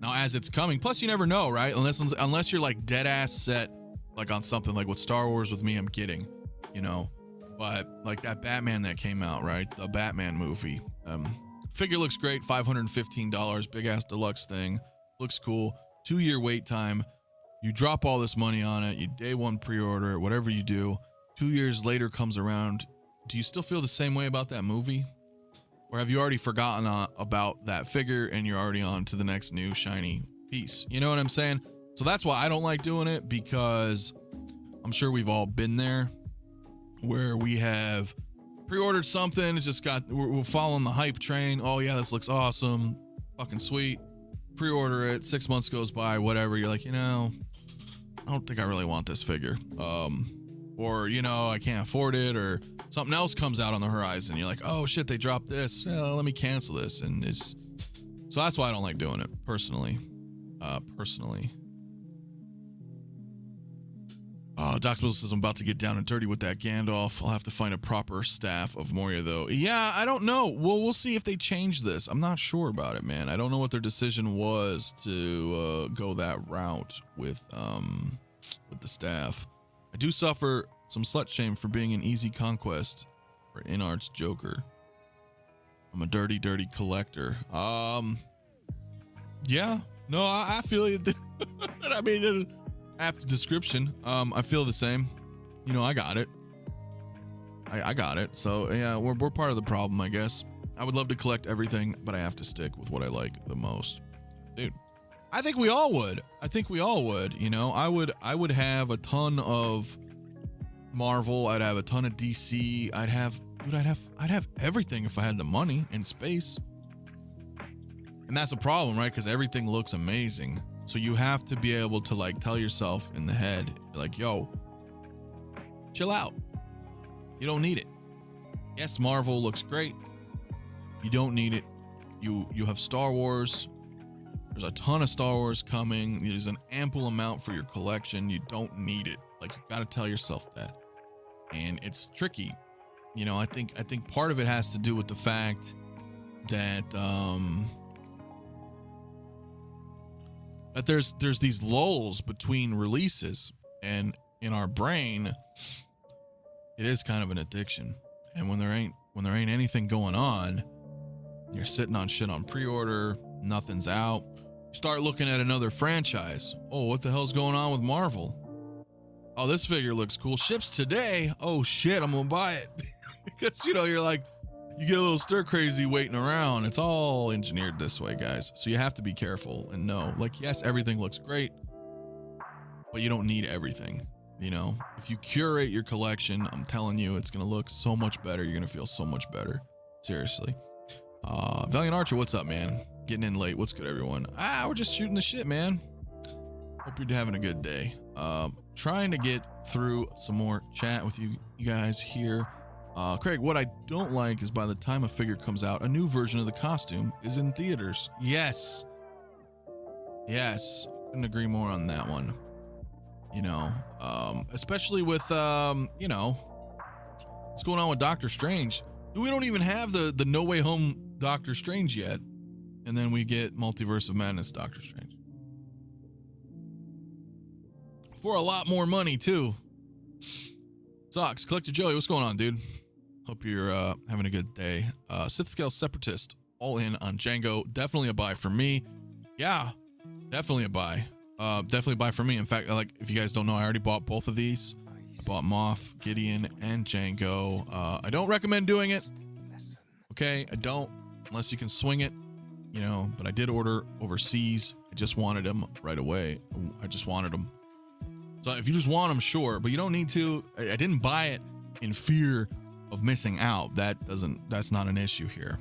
Now, as it's coming, plus you never know, right? Unless you're like dead ass set, like on something like with Star Wars with me, I'm getting, you know, but like that Batman that came out, right? The Batman movie. Figure looks great, $515, big ass deluxe thing, looks cool. 2-year wait time. You drop all this money on it. You day one pre-order, whatever you do. 2 years later comes around. Do you still feel the same way about that movie? Or have you already forgotten about that figure and you're already on to the next new shiny piece? You know what I'm saying? So that's why I don't like doing it, because I'm sure we've all been there where we have pre-ordered something. It just we're following the hype train. Oh yeah, this looks awesome. Fucking sweet. Pre-order it. 6 months goes by, whatever. You're like, you know, I don't think I really want this figure. Or, you know, I can't afford it, or something else comes out on the horizon. You're like, oh shit, they dropped this. Let me cancel this. And so that's why I don't like doing it personally. Doc Mills says, I'm about to get down and dirty with that Gandalf. I'll have to find a proper staff of Moria, though. Yeah, I don't know. We'll see if they change this. I'm not sure about it, man. I don't know what their decision was to go that route with the staff. I do suffer some slut shame for being an easy conquest for InArts Joker. I'm a dirty collector. Yeah, no, I feel you. I mean, apt description. I feel the same. You know, I got it. I got it. So yeah, we're part of the problem, I guess. I would love to collect everything, but I have to stick with what I like the most. Dude, I think we all would. You know, I would have a ton of Marvel. I'd have a ton of DC. I'd have everything if I had the money and space. And that's a problem, right? Because everything looks amazing. So you have to be able to like tell yourself in the head, like, yo, chill out. You don't need it. Yes, Marvel looks great. You don't need it. You have Star Wars. There's a ton of Star Wars coming. There's an ample amount for your collection. You don't need it. Like, you got to tell yourself that. And it's tricky. You know, I think part of it has to do with the fact that that there's these lulls between releases, and in our brain, it is kind of an addiction. And when there ain't anything going on, you're sitting on shit on pre-order, nothing's out. You start looking at another franchise. Oh, what the hell's going on with Marvel? Oh, this figure looks cool. Ships today. Oh shit, I'm gonna buy it. Because you're like, you get a little stir crazy waiting around. It's all engineered this way, guys. So you have to be careful and know, like, yes, everything looks great, but you don't need everything. If you curate your collection, I'm telling you, it's gonna look so much better. You're gonna feel so much better. Seriously. Valiant Archer, what's up, man? Getting in late. What's good, everyone? We're just shooting the shit, man. Hope you're having a good day. Trying to get through some more chat with you guys here. Craig, what I don't like is by the time a figure comes out, a new version of the costume is in theaters. Yes. Couldn't agree more on that one. Especially with, what's going on with Doctor Strange. We don't even have the No Way Home Doctor Strange yet. And then we get Multiverse of Madness Doctor Strange. For a lot more money, too. Sucks. Collector Joey, what's going on, dude? Hope you're having a good day. Sith Scale Separatist, all in on Jango. Definitely a buy for me. Yeah, definitely a buy. Definitely a buy for me. In fact, if you guys don't know, I already bought both of these. I bought Moff, Gideon, and Jango. I don't recommend doing it. Okay, I don't, unless you can swing it. But I did order overseas. I just wanted them right away. I just wanted them. So if you just want them, sure, but you don't need to. I didn't buy it in fear of missing out. That's not an issue here.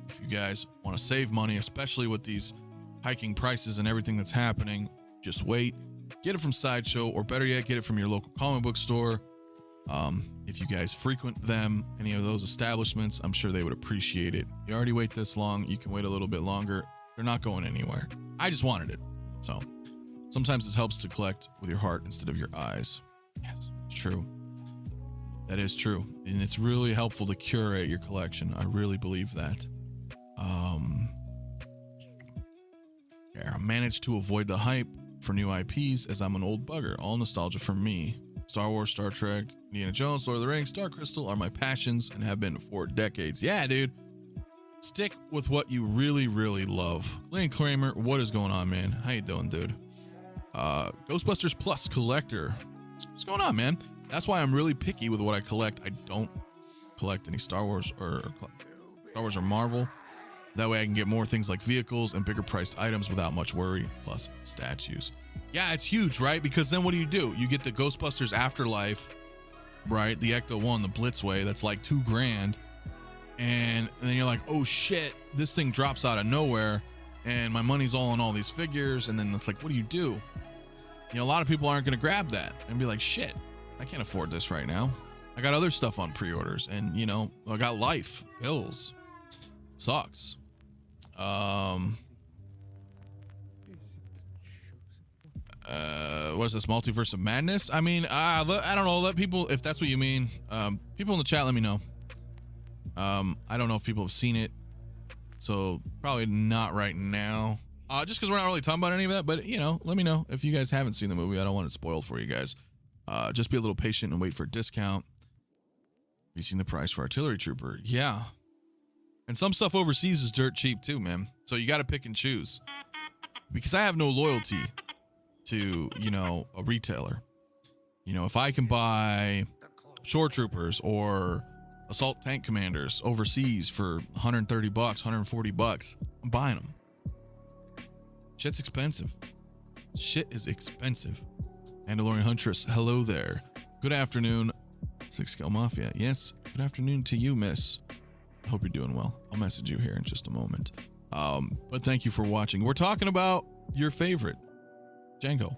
If you guys want to save money, especially with these hiking prices and everything that's happening, just wait. Get it from Sideshow, or better yet, get it from your local comic book store. If you guys frequent them, any of those establishments, I'm sure they would appreciate it. You already wait this long, you can wait a little bit longer. They're not going anywhere. I just wanted it. So sometimes it helps to collect with your heart instead of your eyes. Yes, it's true. That is true. And it's really helpful to curate your collection. I really believe that. Yeah, I managed to avoid the hype for new IPs as I'm an old bugger. All nostalgia for me. Star Wars, Star Trek, Indiana Jones, Lord of the Rings, Star Crystal are my passions and have been for decades. Yeah, dude. Stick with what you really, really love. Lane Kramer, what is going on, man? How you doing, dude? Ghostbusters Plus collector. What's going on, man? That's why I'm really picky with what I collect. I don't collect any Star Wars or Marvel. That way I can get more things like vehicles and bigger priced items without much worry, plus statues. Yeah, it's huge, right? Because then what do? You get the Ghostbusters Afterlife, right? The Ecto-1, the Blitzway, that's like $2,000. And then you're like, oh shit, this thing drops out of nowhere and my money's all on all these figures. And then it's like, what do? A lot of people aren't going to grab that and be like, shit, I can't afford this right now. I got other stuff on pre-orders and, I got life, bills. Sucks. What is this, Multiverse of Madness? I mean, I don't know. Let people, if that's what you mean, people in the chat, let me know. I don't know if people have seen it, so probably not right now. Just because we're not really talking about any of that, but let me know if you guys haven't seen the movie. I don't want it spoiled for you guys. Just be a little patient and wait for a discount. Have you seen the price for Artillery Trooper? Yeah. And some stuff overseas is dirt cheap too, man. So you got to pick and choose. Because I have no loyalty to, a retailer. If I can buy Shore Troopers or Assault Tank Commanders overseas for $130, $140, I'm buying them. Shit's expensive. Shit is expensive. MandalorianHuntress, hello there. Good afternoon, Six Scale Mafia. Yes, good afternoon to you, miss. I hope you're doing well. I'll message you here in just a moment. But thank you for watching. We're talking about your favorite, Jango.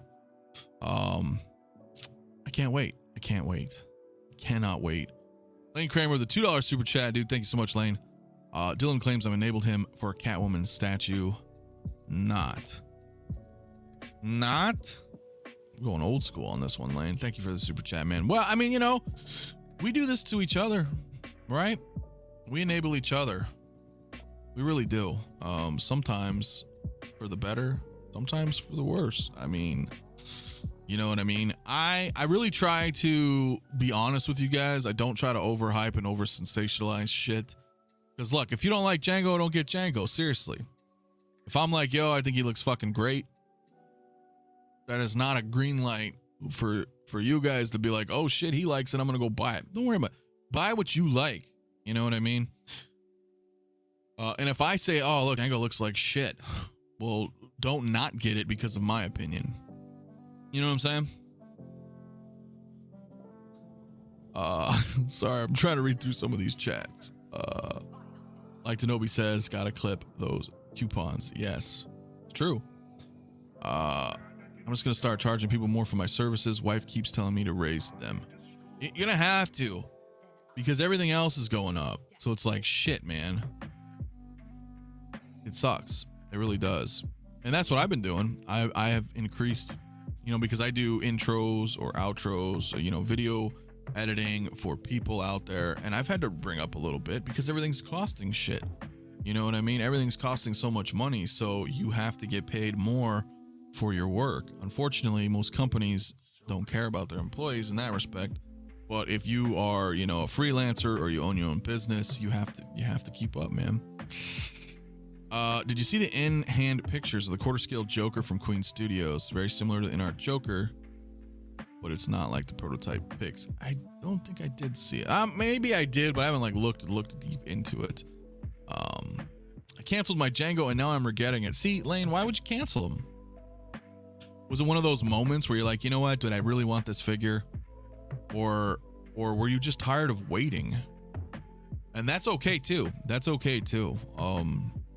I can't wait. I can't wait. Cannot wait. Lane Kramer, the $2 super chat, dude. Thank you so much, Lane. Dylan claims I've enabled him for a Catwoman statue. Not. I'm going old school on this one, Lane. Thank you for the super chat, man. Well, I mean, we do this to each other, right? We enable each other. We really do. Sometimes for the better, sometimes for the worse. I mean, You know what I mean? I really try to be honest with you guys. I don't try to overhype and over sensationalize shit. Because look, if you don't like Jango, don't get Jango. Seriously. If I'm like, yo, I think he looks fucking great, that is not a green light for you guys to be like, oh shit, he likes it, I'm gonna go buy it. Don't worry about it. Buy what you like. You know what I mean? And if I say, oh look, Jango looks like shit, well, don't not get it because of my opinion. You know what I'm saying? Sorry, I'm trying to read through some of these chats. Like Denobi says, gotta clip those coupons. Yes, it's true. I'm just gonna start charging people more for my services. Wife keeps telling me to raise them. You're gonna have to, because everything else is going up. So it's like, shit, man. It sucks. It really does. And that's what I've been doing. I have increased, you know, because I do intros or outros, you know, video editing for people out there, and I've had to bring up a little bit because everything's costing shit. You know what I mean? Everything's costing so much money, so you have to get paid more for your work. Unfortunately, most companies don't care about their employees in that respect. But if you are, you know, a freelancer or you own your own business, you have to keep up, man. Did you see the in-hand pictures of the quarter scale Joker from Queen Studios? Very similar to the InArt Joker, but it's not like the prototype pics. I don't think I did see it. Maybe I did, but I haven't like looked deep into it. I canceled my Jango and now I'm regretting it. See, Lane, why would you cancel them? Was it one of those moments where you're like, you know what, did I really want this figure? Or were you just tired of waiting? And that's okay too. That's okay too.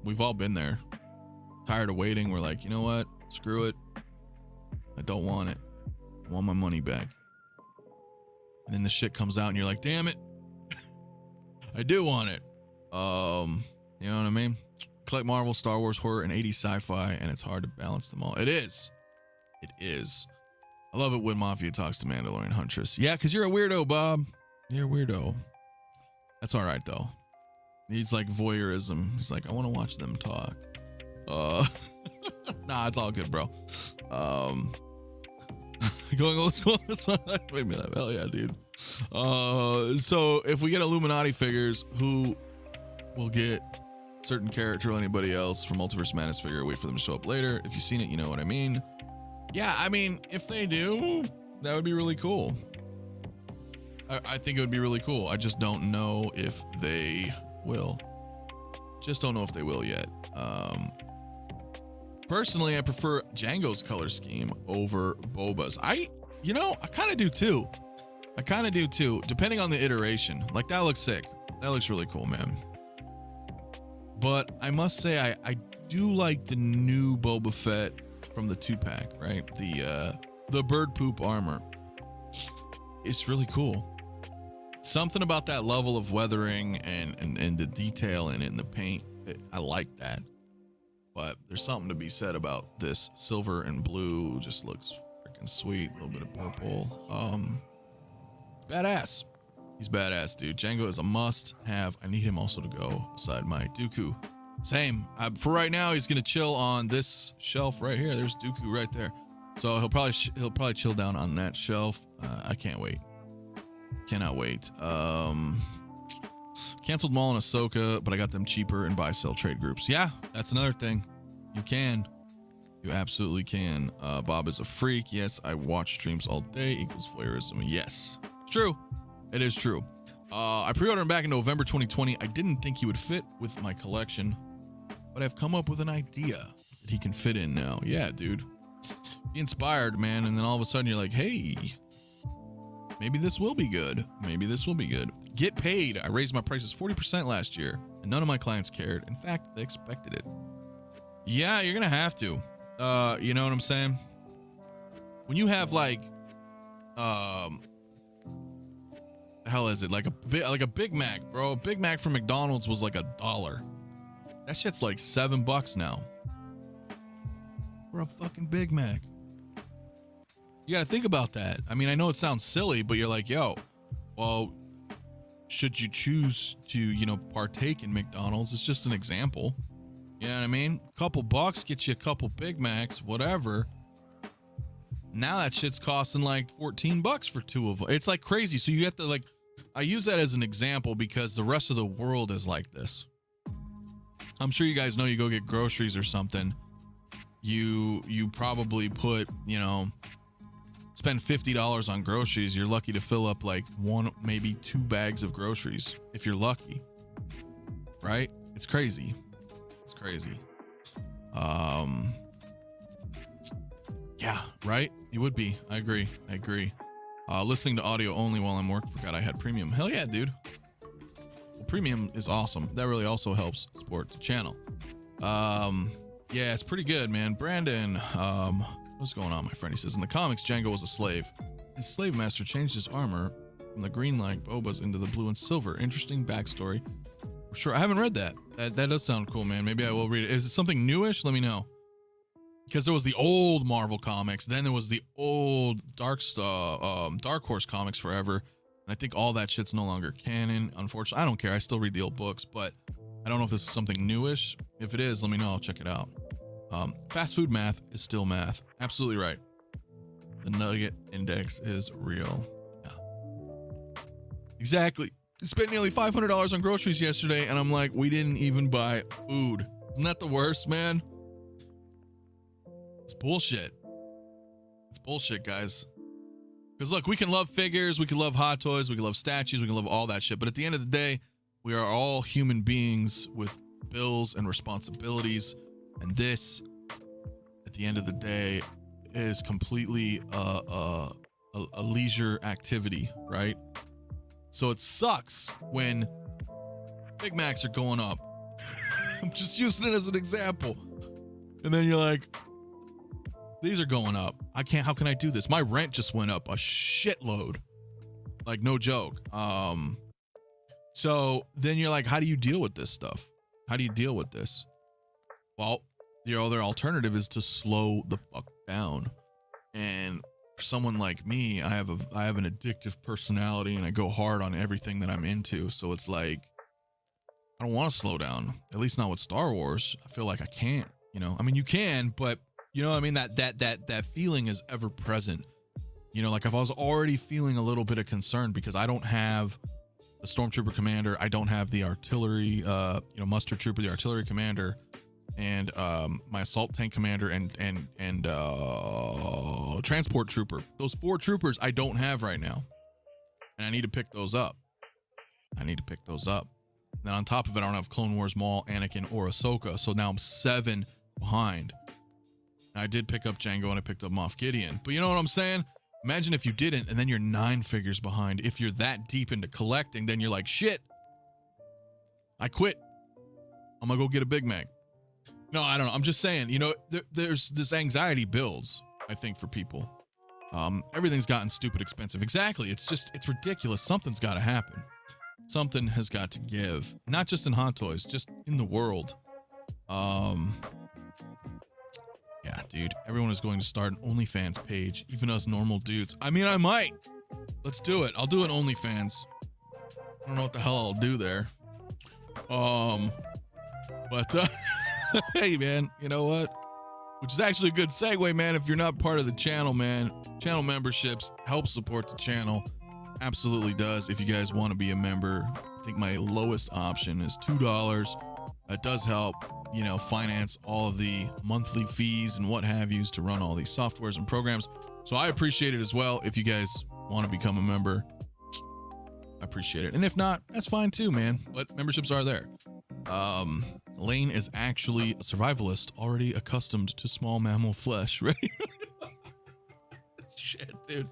We've all been there. Tired of waiting. We're like, you know what? Screw it. I don't want it. I want my money back. And then the shit comes out and you're like, damn it. I do want it. You know what I mean? Collect Marvel, Star Wars, horror, and 80s sci-fi, and it's hard to balance them all. It is. It is. I love it when Mafia talks to MandalorianHuntress. Yeah, because you're a weirdo, Bob. You're a weirdo. That's all right, though. He's like voyeurism. He's like, I want to watch them talk. Nah, it's all good, bro. Going old school. Wait a minute. Hell yeah, dude. So if we get Illuminati figures, who will get certain character or anybody else from Multiverse Madness figure? Wait for them to show up later. If you've seen it, you know what I mean. Yeah, I mean, if they do, that would be really cool. I think it would be really cool. I just don't know if they will. Just don't know if they will yet. Personally, I prefer Jango's color scheme over Boba's. I kind of do too. Depending on the iteration. Like, that looks sick. That looks really cool, man. But I must say, I do like the new Boba Fett from the 2-pack, right? The bird poop armor. It's really cool. Something about that level of weathering and the detail in it and the paint. I like that. But there's something to be said about this silver and blue. Just looks freaking sweet. A little bit of purple. Badass. He's badass, dude. Jango is a must have. I need him also to go beside my Dooku. Same. For right now, he's gonna chill on this shelf right here. There's Dooku right there. So he'll probably chill down on that shelf. I can't wait. Cannot wait. Canceled Maul and Ahsoka, but I got them cheaper in buy-sell trade groups. Yeah, that's another thing. You can. You absolutely can. Bob is a freak. Yes, I watch streams all day equals voyeurism. Yes. True. It is true. I pre-ordered him back in November 2020. I didn't think he would fit with my collection, but I've come up with an idea that he can fit in now. Yeah, dude. Be inspired, man, and then all of a sudden you're like, hey, maybe this will be good. Maybe this will be good. Get paid. I raised my prices 40% last year, and none of my clients cared. In fact, they expected it. Yeah, you're gonna have to. You know what I'm saying? When you have like, the hell is it? Like a Big Mac, bro. A Big Mac from McDonald's was like $1. That shit's like $7 now. For a fucking Big Mac. You gotta think about that. I mean, I know it sounds silly, but you're like, yo, well, should you choose to, you know, partake in McDonald's? It's just an example. You know what I mean? A couple bucks gets you a couple Big Macs, whatever. Now that shit's costing like $14 for 2 of them. It's like crazy. So you have to like, I use that as an example because the rest of the world is like this. I'm sure you guys know, you go get groceries or something, you probably put, you know, spend $50 on groceries. You're lucky to fill up like 1, maybe 2 bags of groceries if you're lucky, right? It's crazy. It's crazy. Yeah, right? You would be. I agree. Listening to audio only while I'm working. Forgot I had premium. Hell yeah, dude. Well, premium is awesome. That really also helps support the channel. Yeah, it's pretty good, man. Brandon, what's going on, my friend? He says, in the comics, Jango was a slave. His slave master changed his armor from the green like Boba's into the blue and silver. Interesting backstory. For sure. I haven't read that. That does sound cool, man. Maybe I will read it. Is it something newish? Let me know. Because there was the old Marvel comics, then there was the old Dark Horse comics forever. And I think all that shit's no longer canon. Unfortunately, I don't care. I still read the old books, but I don't know if this is something newish. If it is, let me know. I'll check it out. Fast food math is still math. Absolutely right. The nugget index is real. Yeah. Exactly. I spent nearly $500 on groceries yesterday, and I'm like, we didn't even buy food. Isn't that the worst, man? It's bullshit. It's bullshit, guys. Because look, we can love figures, we can love hot toys, we can love statues, we can love all that shit. But at the end of the day, we are all human beings with bills and responsibilities. And this, at the end of the day, is completely a leisure activity, right? So it sucks when Big Macs are going up. I'm just using it as an example. And then you're like, these are going up. How can I do this? My rent just went up a shitload. Like, no joke. So then you're like, how do you deal with this stuff? How do you deal with this? Well, the other alternative is to slow the fuck down. And for someone like me, I have an addictive personality and I go hard on everything that I'm into. So it's like, I don't want to slow down, at least not with Star Wars. I feel like I can't, you know, I mean, you can, but you know what I mean? That feeling is ever present. You know, like if I was already feeling a little bit of concern because I don't have the Stormtrooper commander, I don't have the artillery, muster trooper, the artillery commander, and my assault tank commander and transport trooper. Those 4 troopers I don't have right now, and I need to pick those up. Then on top of it, I don't have Clone Wars, Maul, Anakin, or Ahsoka, so now I'm 7 behind. I did pick up Jango and I picked up Moff Gideon, but you know what I'm saying? Imagine if you didn't, and then you're 9 figures behind. If you're that deep into collecting, then you're like, shit, I quit. I'm gonna go get a Big Mac. No, I don't know. I'm just saying, you know, there's this anxiety builds, I think, for people. Everything's gotten stupid expensive. Exactly. It's ridiculous. Something's got to happen. Something has got to give. Not just in Hot Toys, just in the world. Yeah, dude, everyone is going to start an OnlyFans page, even us normal dudes. I mean, I might. Let's do it. I'll do an OnlyFans. I don't know what the hell I'll do there. But hey, man, you know what? Which is actually a good segue, man. If you're not part of the channel, man, channel memberships help support the channel. Absolutely does. If you guys want to be a member, I think my lowest option is $2. It does help, you know, finance all of the monthly fees and what have yous to run all these softwares and programs. So I appreciate it as well. If you guys want to become a member, I appreciate it. And if not, that's fine too, man. But memberships are there. Lane is actually a survivalist, already accustomed to small mammal flesh, right? Shit, dude.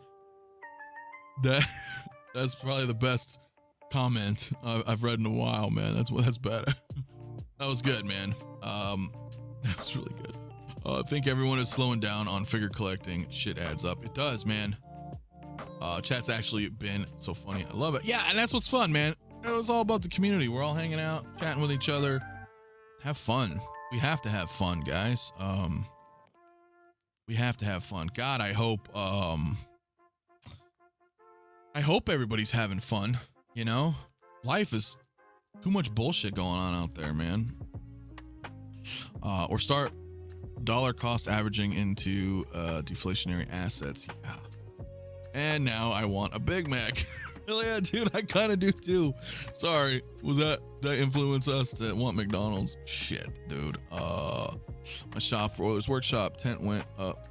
That's probably the best comment I've read in a while, man. That's bad. That was good, man. That was really good. I think everyone is slowing down on figure collecting. Shit adds up. It does, man. Chat's actually been so funny. I love it. Yeah, and that's what's fun, man. It was all about the community. We're all hanging out, chatting with each other. Have fun. We have to have fun, guys. We have to have fun. God, I hope everybody's having fun, you know? Life is too much bullshit going on out there, man. Or start dollar cost averaging into deflationary assets. Yeah. And now I want a Big Mac. Hell yeah, dude, I kind of do too. Sorry, did that influence us to want McDonald's? Shit, dude. My shop for Oilers Workshop tent went up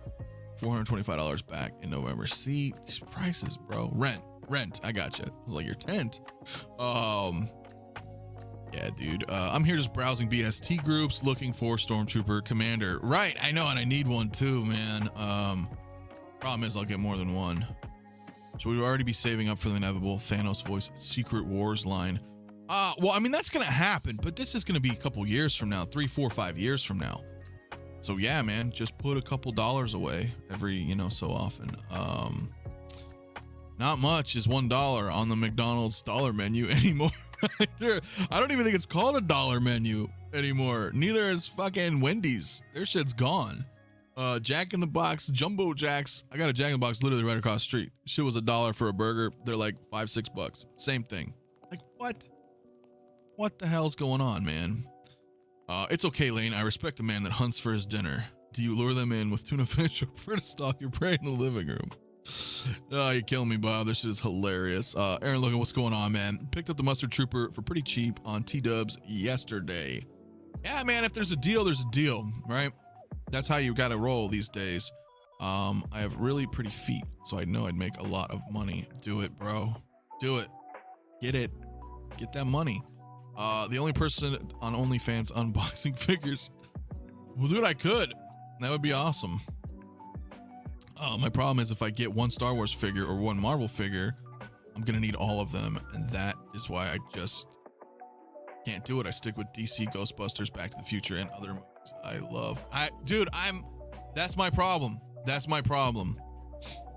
$425 back in November. See, these prices, bro. Rent. I got you. I was like, your tent. Yeah, dude. I'm here just browsing BST groups, looking for Stormtrooper Commander. Right, I know, and I need one too, man. Problem is, I'll get more than one. Should we already be saving up for the inevitable Thanos voice Secret Wars line? Well, I mean, that's gonna happen, but this is gonna be a couple years from now, 3, 4, 5 years from now. So yeah, man, just put a couple dollars away every, so often. Not much is $1 on the McDonald's dollar menu anymore. I don't even think it's called a dollar menu anymore. Neither is fucking Wendy's. Their shit's gone. Jack in the Box, Jumbo Jacks. I got a Jack in the Box literally right across the street. Shit was $1 for a burger. They're like $5-6. Same thing. Like, what? What the hell's going on, man? It's okay, Lane. I respect a man that hunts for his dinner. Do you lure them in with tuna fish or British stalk your prey in the living room? Oh, you're killing me, Bob. This shit is hilarious. Aaron Logan, what's going on, man? Picked up the Mustard Trooper for pretty cheap on T-Dubs yesterday. Yeah, man, if there's a deal, there's a deal, right? That's how you gotta roll these days. I have really pretty feet, so I know I'd make a lot of money. Do it, bro. Do it. Get it. Get that money. The only person on OnlyFans unboxing figures. Well, dude, I could. That would be awesome. My problem is if I get one Star Wars figure or one Marvel figure, I'm gonna need all of them, and that is why I just can't do it. I stick with DC, Ghostbusters, Back to the Future, and other movies I love. That's my problem. That's my problem.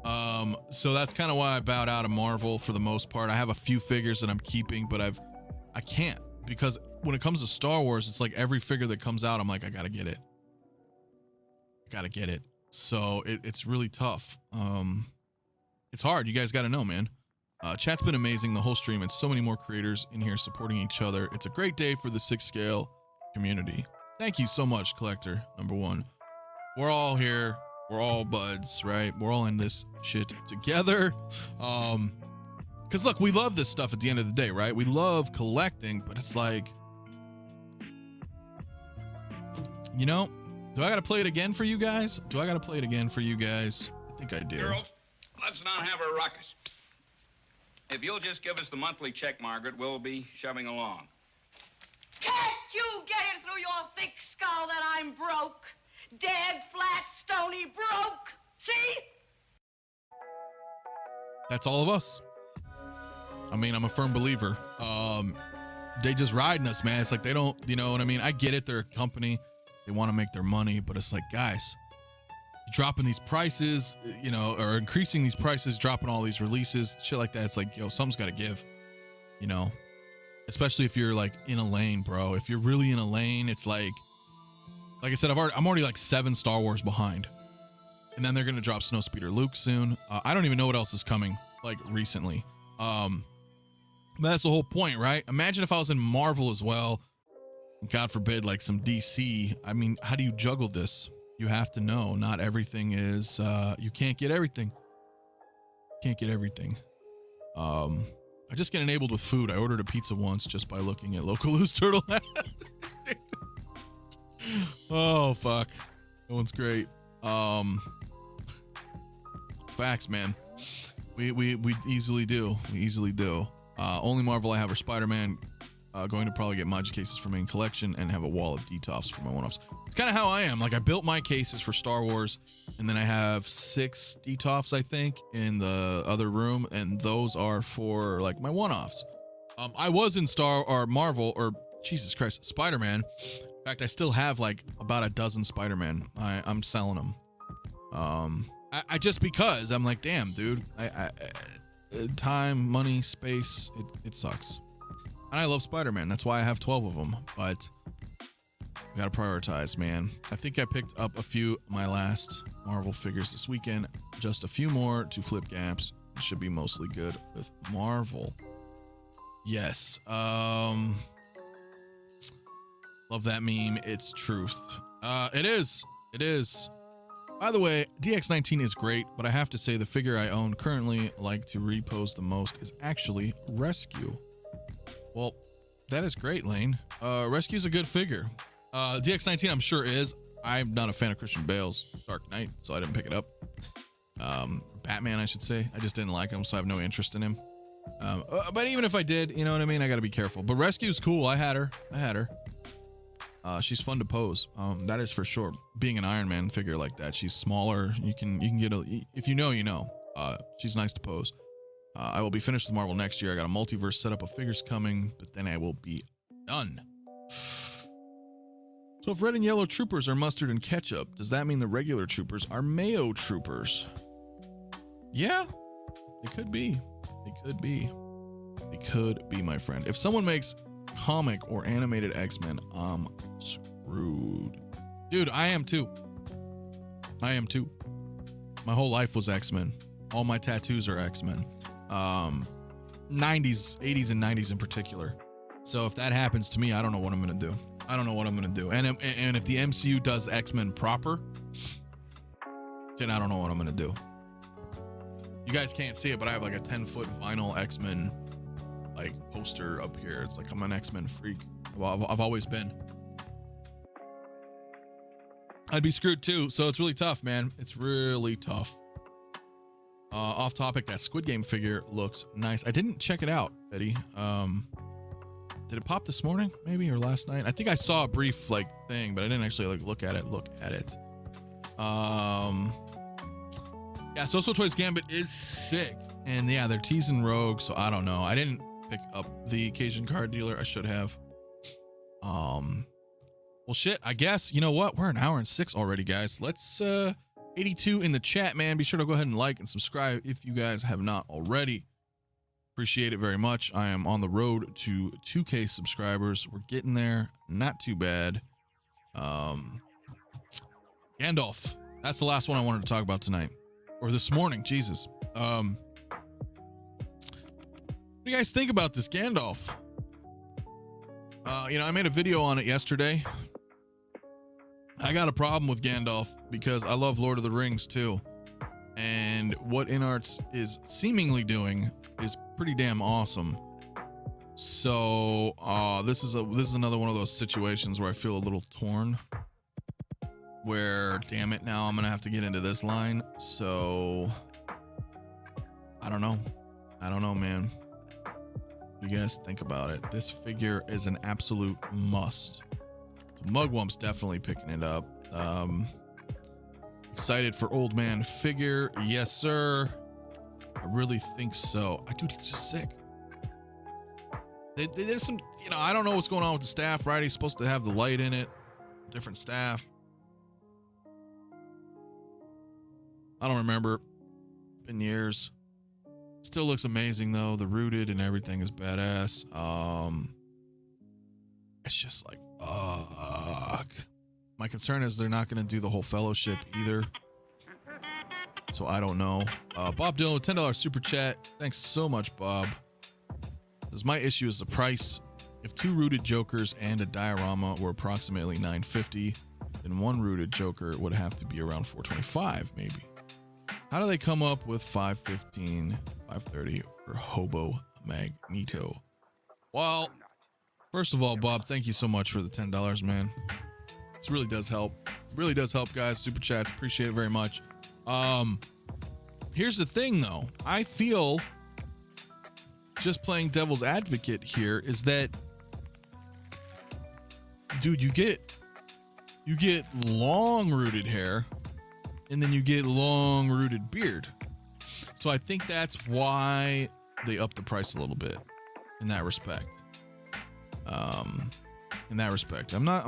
So that's kind of why I bowed out of Marvel for the most part. I have a few figures that I'm keeping, but I can't, because when it comes to Star Wars, it's like every figure that comes out, I'm like, I gotta get it. So it's really tough. It's hard. You guys got to know, man. Chat's been amazing the whole stream, and so many more creators in here supporting each other. It's a great day for the 6 scale community. Thank you so much, Collector number 1. We're all here. We're all buds, right? We're all in this shit together. Because look, we love this stuff at the end of the day, right? We love collecting, but it's like, do I got to play it again for you guys? I think I do. Girls, let's not have a ruckus. If you'll just give us the monthly check, Margaret, we'll be shoving along. Can't you get it through your thick skull that I'm broke? Dead, flat, stony broke. See? That's all of us. I mean, I'm a firm believer. They just riding us, man. It's like they don't, you know what I mean? I get it. They're a company. They want to make their money, but it's like, guys, dropping these prices, or increasing these prices, dropping all these releases, shit like that. It's like, something's got to give, especially if you're like in a lane, bro. If you're really in a lane, it's like I said, I'm already like 7 Star Wars behind, and then they're going to drop Snowspeeder Luke soon. I don't even know what else is coming like recently. But that's the whole point, right? Imagine if I was in Marvel as well. God forbid, like some DC. I mean, how do you juggle this? You have to know not everything is, you can't get everything. I just get enabled with food. I ordered a pizza once just by looking at Local Loose Turtle. Oh, fuck. That one's great. Facts, man. We easily do. Only Marvel I have are Spider-Man. Going to probably get Maji cases for main collection and have a wall of DTOFs for my one-offs. It's kind of how I am. Like, I built my cases for Star Wars, and then I have 6 DTOFs, I think, in the other room, and those are for like my one-offs. I was in Jesus Christ, Spider-Man. In fact, I still have like about a dozen Spider-Man. I'm selling them. I just because I'm like, damn, dude. Time, money, space, it sucks. And I love Spider-Man. That's why I have 12 of them. But we gotta prioritize, man. I think I picked up a few of my last Marvel figures this weekend. Just a few more to flip gaps. Should be mostly good with Marvel. Yes. Love that meme. It's truth. It is. It is. By the way, DX19 is great, but I have to say the figure I own currently like to repose the most is actually Rescue. Well, that is great, Lane. Rescue's a good figure. DX19 I'm sure is. I'm not a fan of Christian Bale's Dark Knight, so I didn't pick it up. Batman, I should say. I just didn't like him, so I have no interest in him. But even if I did, you know what I mean? I got to be careful. But Rescue's cool. I had her. She's fun to pose. That is for sure. Being an Iron Man figure like that, she's smaller. You can get if you know, you know. She's nice to pose. I will be finished with Marvel next year. I got a multiverse setup of figures coming, but then I will be done. So if red and yellow troopers are mustard and ketchup, does that mean the regular troopers are mayo troopers? Yeah, it could be. It could be. It could be, my friend. If someone makes comic or animated X-Men, I'm screwed. Dude, I am too. My whole life was X-Men. All my tattoos are X-Men. 90s, 80s and 90s in particular. So if that happens to me, I don't know what I'm going to do. And if the MCU does X-Men proper, then I don't know what I'm going to do. You guys can't see it, but I have like a 10-foot vinyl X-Men like poster up here. It's like I'm an X-Men freak. Well, I've always been. I'd be screwed too. So it's really tough, man. It's really tough. Off topic, that Squid Game figure looks nice. I didn't check it out, Eddie. Did it pop this morning, maybe, or last night? I think I saw a brief like thing, but I didn't actually like look at it. Yeah, Social Toys Gambit is sick, and yeah, they're teasing Rogue, so I don't know. I didn't pick up the Cajun card dealer. I should have. Well, shit. I guess you know what? We're an hour and 6 already, guys. Let's 82 in the chat, man. Be sure to go ahead and like and subscribe if you guys have not already. Appreciate it very much. I am on the road to 2K subscribers. We're getting there. Not too bad. Gandalf. That's the last one I wanted to talk about tonight. Or this morning. Jesus. What do you guys think about this Gandalf? You know, I made a video on it yesterday. I got a problem with Gandalf because I love Lord of the Rings too. And what InArts is seemingly doing is pretty damn awesome. So this is another one of those situations where I feel a little torn, where damn it, now I'm gonna have to get into this line. So I don't know, man. What do you guys think about it? This figure is an absolute must. Mugwump's definitely picking it up. Excited for old man figure. Yes, sir. I really think so. Dude, he's just sick. They did some, you know, I don't know what's going on with the staff, right? He's supposed to have the light in it. Different staff. I don't remember. Been years. Still looks amazing though. The rooted and everything is badass. It's just like, fuck. My concern is they're not going to do the whole fellowship either. So I don't know. Bob Dylan with $10 super chat. Thanks so much, Bob. Says, my issue is the price. If 2 rooted Jokers and a diorama were approximately $950, then 1 rooted Joker would have to be around $425, maybe. How do they come up with $515, $530 for Hobo Magneto? Well, first of all, Bob, thank you so much for the $10, man. This really does help. Really does help, guys. Super chats, appreciate it very much. Here's the thing, though. I feel, just playing devil's advocate here, is that, dude, you get long rooted hair, and then you get long rooted beard. So I think that's why they upped the price a little bit in that respect. I'm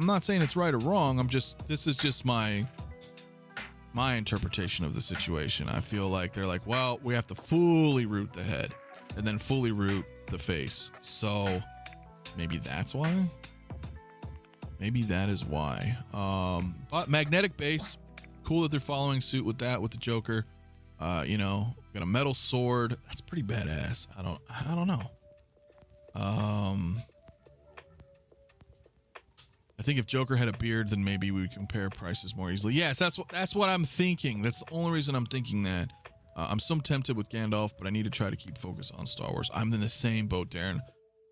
not saying it's right or wrong. This is just my interpretation of the situation. I feel like they're like, well, we have to fully root the head and then fully root the face. So maybe that's why. Maybe that is why. But magnetic base, cool that they're following suit with that with the Joker. You know, got a metal sword. That's pretty badass. I don't know. I think if Joker had a beard, then maybe we would compare prices more easily. Yes, that's what I'm thinking. That's the only reason I'm thinking that. I'm so tempted with Gandalf, but I need to try to keep focus on Star Wars. I'm in the same boat, Darren.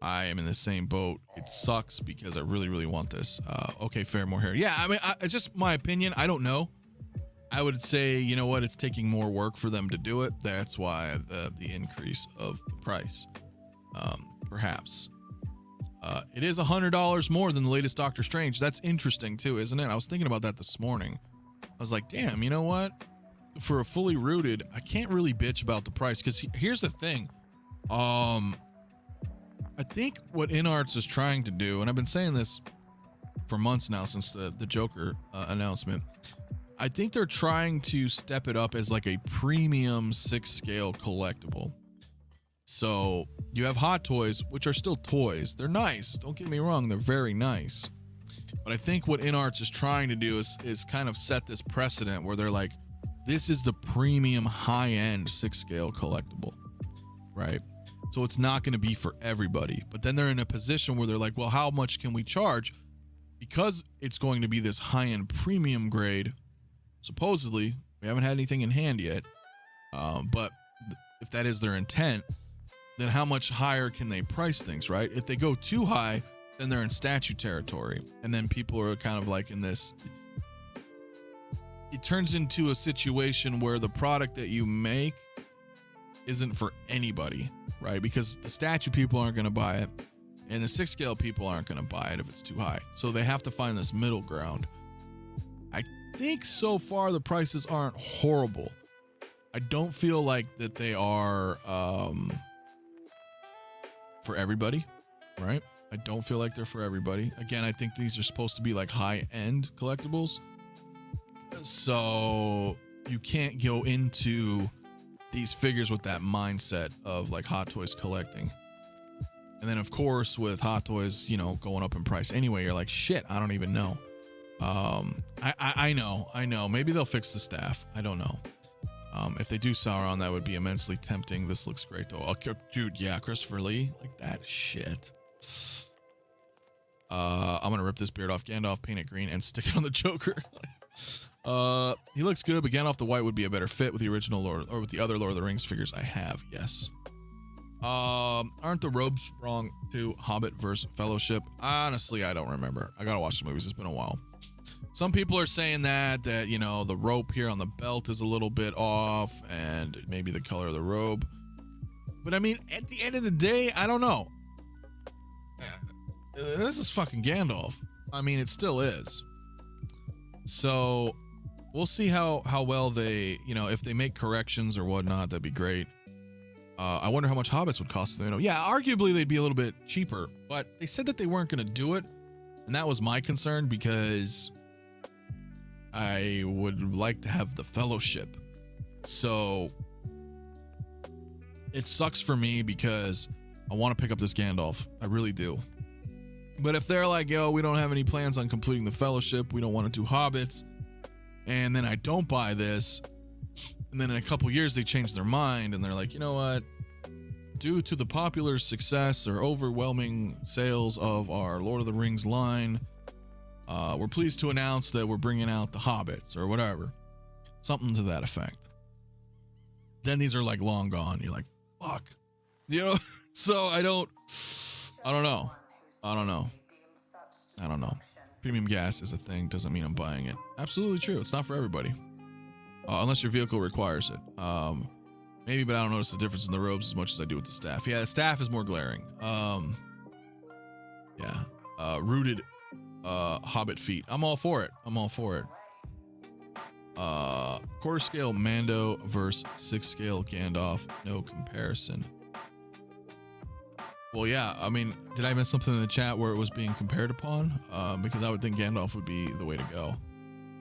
I am in the same boat. It sucks because I really, really want this. Okay, fair, more hair. Yeah, I mean, it's just my opinion. I don't know. I would say, you know what? It's taking more work for them to do it. That's why the increase of the price, perhaps. It is $100 more than the latest Doctor Strange. That's interesting too, isn't it? I was thinking about that this morning. I was like, damn, you know what? For a fully rooted, I can't really bitch about the price because here's the thing. I think what InArts is trying to do, and I've been saying this for months now since the Joker announcement, I think they're trying to step it up as like a premium 6-scale collectible. So you have Hot Toys, which are still toys. They're nice. Don't get me wrong. They're very nice. But I think what InArts is trying to do is kind of set this precedent where they're like, this is the premium high-end 6-scale collectible, right? So it's not going to be for everybody. But then they're in a position where they're like, well, how much can we charge? Because it's going to be this high-end premium grade, supposedly, we haven't had anything in hand yet, but if that is their intent, then how much higher can they price things, right? If they go too high, then they're in statue territory. And then people are kind of like in this... It turns into a situation where the product that you make isn't for anybody, right? Because the statue people aren't going to buy it, and the 6-scale people aren't going to buy it if it's too high. So they have to find this middle ground. I think so far the prices aren't horrible. I don't feel like that they are for everybody, right? I don't feel like they're for everybody. Again, I think these are supposed to be like high-end collectibles. So you can't go into these figures with that mindset of like Hot Toys collecting. And then of course with Hot Toys, you know, going up in price anyway, you're like, shit, I don't even know. I know. Maybe they'll fix the staff. I don't know. If they do Sauron, that would be immensely tempting. This looks great though. Okay, dude, yeah, Christopher Lee, like that shit. I'm gonna rip this beard off Gandalf, paint it green, and stick it on the Joker. He looks good, but Gandalf the White would be a better fit with the original Lord or with the other Lord of the Rings figures I have. Yes. Aren't the robes wrong to Hobbit versus Fellowship? Honestly, I don't remember. I gotta watch the movies. It's been a while. Some people are saying that you know, the rope here on the belt is a little bit off and maybe the color of the robe. But I mean, at the end of the day, I don't know. This is fucking Gandalf. I mean, it still is. So we'll see how well they, you know, if they make corrections or whatnot, that'd be great. I wonder how much Hobbits would cost. You know, yeah, arguably they'd be a little bit cheaper, but they said that they weren't going to do it. And that was my concern because I would like to have the Fellowship. So it sucks for me because I want to pick up this Gandalf. I really do. But if they're like, yo, we don't have any plans on completing the Fellowship, we don't want to do Hobbits, and then I don't buy this, and then in a couple years they change their mind and they're like, you know what, due to the popular success or overwhelming sales of our Lord of the Rings line, we're pleased to announce that we're bringing out the Hobbits or whatever, something to that effect. Then these are like long gone. You're like, fuck, you know. So I don't know. Premium gas is a thing, doesn't mean I'm buying it. Absolutely true. It's not for everybody. Unless your vehicle requires it. Maybe, but I don't notice the difference in the robes as much as I do with the staff. Yeah, the staff is more glaring. Rooted Hobbit feet. I'm all for it. Quarter scale Mando versus 6-scale Gandalf. No comparison. Well, yeah, I mean, did I miss something in the chat where it was being compared upon? Because I would think Gandalf would be the way to go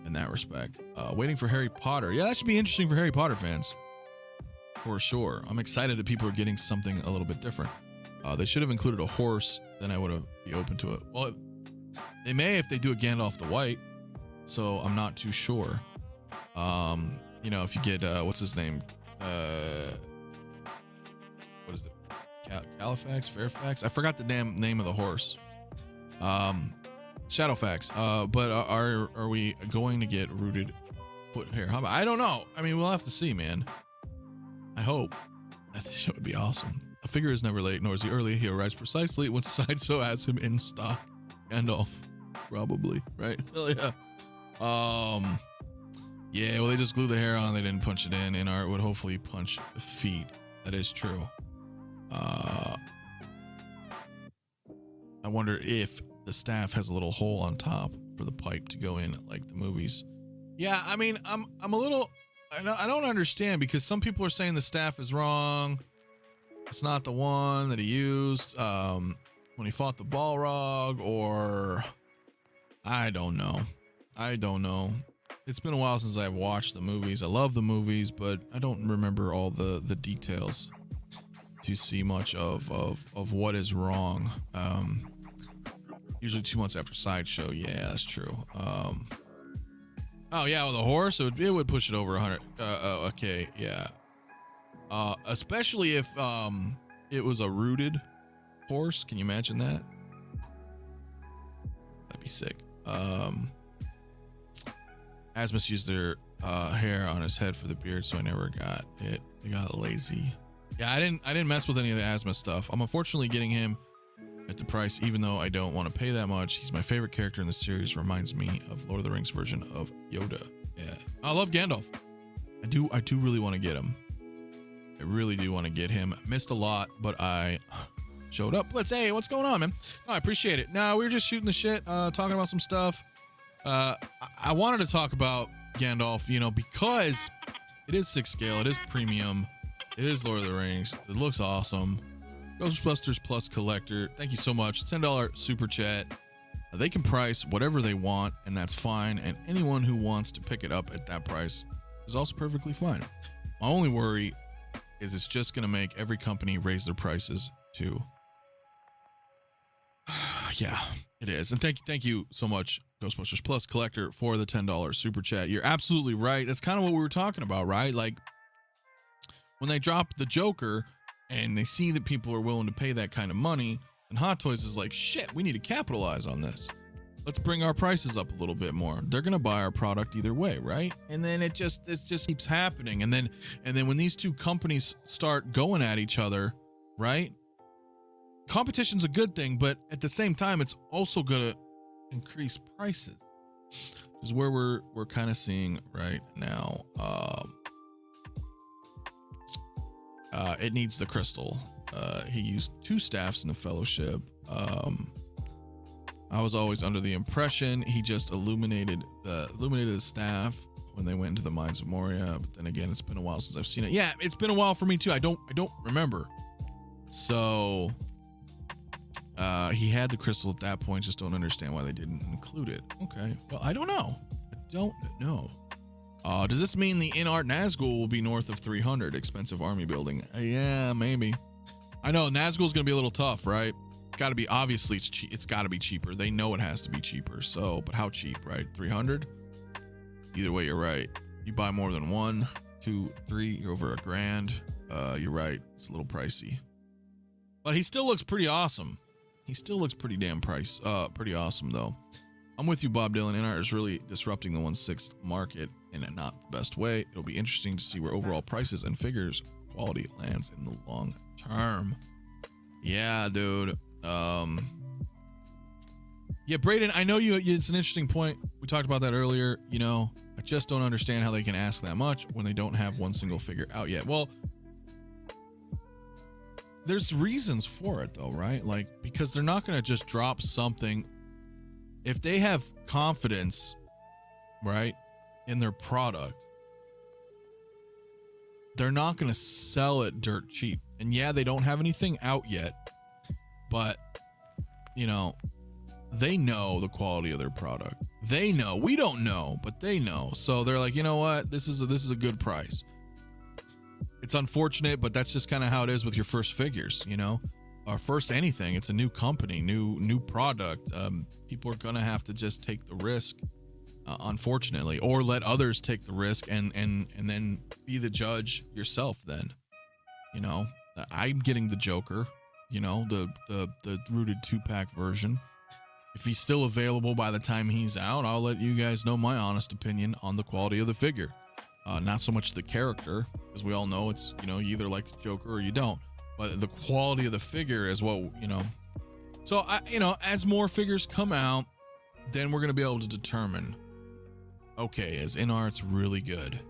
in that respect. Waiting for Harry Potter. Yeah, that should be interesting for Harry Potter fans. For sure. I'm excited that people are getting something a little bit different. They should have included a horse, then I would have be open to it. Well, they may if they do a Gandalf the White, so I'm not too sure. You know, if you get, what's his name? What is it? Califax? Fairfax? I forgot the damn name of the horse. Shadowfax. But are we going to get rooted foot hair? How about, I don't know. I mean, we'll have to see, man. I hope. I think it would be awesome. A figure is never late, nor is he early. He arrives precisely when Sideshow has him in stock. Gandalf, probably, right? Hell yeah. Yeah, well, they just glue the hair on. They didn't punch it in. InArt would hopefully punch the feet. That is true. I wonder if the staff has a little hole on top for the pipe to go in, like the movies. Yeah, I mean, I'm a little. I don't understand, because some people are saying the staff is wrong. It's not the one that he used when he fought the Balrog, or I don't know. It's been a while since I've watched the movies. I love the movies, but I don't remember all the details to see much of what is wrong. Usually 2 months after Sideshow. Yeah, that's true. Oh yeah, with a horse, it would push it over 100. Okay, yeah. Especially if it was a rooted horse. Can you imagine that? That'd be sick. Asmus used their hair on his head for the beard, so I never got it. They got lazy. Yeah, I didn't mess with any of the Asmus stuff. I'm unfortunately getting him at the price, even though I don't want to pay that much. He's my favorite character in the series. Reminds me of Lord of the Rings version of Yoda. Yeah, I love Gandalf. I do really want to get him. I really do want to get him. Missed a lot, but I showed up. Hey, what's going on, man? No, I appreciate it. No, we were just shooting the shit, talking about some stuff. I wanted to talk about Gandalf, you know, because it is 6 scale, it is premium, it is Lord of the Rings, it looks awesome. Ghostbusters Plus Collector, thank you so much. $10 super chat. They can price whatever they want, and that's fine, and anyone who wants to pick it up at that price is also perfectly fine. My only worry is it's just going to make every company raise their prices too. Yeah, it is. And thank you so much, Ghostbusters Plus Collector, for the $10 super chat. You're absolutely right. That's kind of what we were talking about, right? Like, when they drop the Joker and they see that people are willing to pay that kind of money, and Hot Toys is like, shit, we need to capitalize on this. Let's bring our prices up a little bit more. They're gonna buy our product either way, right? And then it just keeps happening. And then when these two companies start going at each other, right? Competition's a good thing, but at the same time, it's also gonna increase prices. Is where we're kind of seeing right now. It needs the crystal. He used 2 staffs in the Fellowship. I was always under the impression he just illuminated the staff when they went into the Mines of Moria. But then again, it's been a while since I've seen it. Yeah, it's been a while for me too. I don't remember. So he had the crystal at that point. Just don't understand why they didn't include it. Okay, well, I don't know. Does this mean the InArt Nazgul will be north of 300? Expensive army building. Yeah, maybe. I know Nazgul's gonna be a little tough, right? Gotta be, obviously it's gotta be cheaper. They know it has to be cheaper. So, but how cheap, right? 300? Either way, you're right. You buy more than 1, 2, 3, you're over $1,000. You're right. It's a little pricey. But he still looks pretty awesome. He still looks pretty damn pretty awesome though. I'm with you, Bob Dylan. InArt is really disrupting the 1/6 market in a not the best way. It'll be interesting to see where overall prices and figures quality lands in the long term. Yeah, dude. Yeah, Braden, I know it's an interesting point. We talked about that earlier. You know, I just don't understand how they can ask that much when they don't have one single figure out yet. Well, there's reasons for it though, right? Like, because they're not going to just drop something. If they have confidence, right, in their product, they're not going to sell it dirt cheap. And yeah, they don't have anything out yet, but you know, they know the quality of their product. They know. We don't know, but they know. So they're like, you know what? This is a good price. It's unfortunate, but that's just kind of how it is with your first figures, you know, or first anything. It's a new company, new product. People are gonna have to just take the risk, unfortunately, or let others take the risk and then be the judge yourself. Then, you know, I'm getting the Joker, you know, the rooted 2-pack version. if he's still available by the time he's out, I'll let you guys know my honest opinion on the quality of the figure. Not so much the character, because we all know it's, you either like the Joker or you don't, but the quality of the figure is what, So as more figures come out, then we're going to be able to determine, okay, is InArts really good?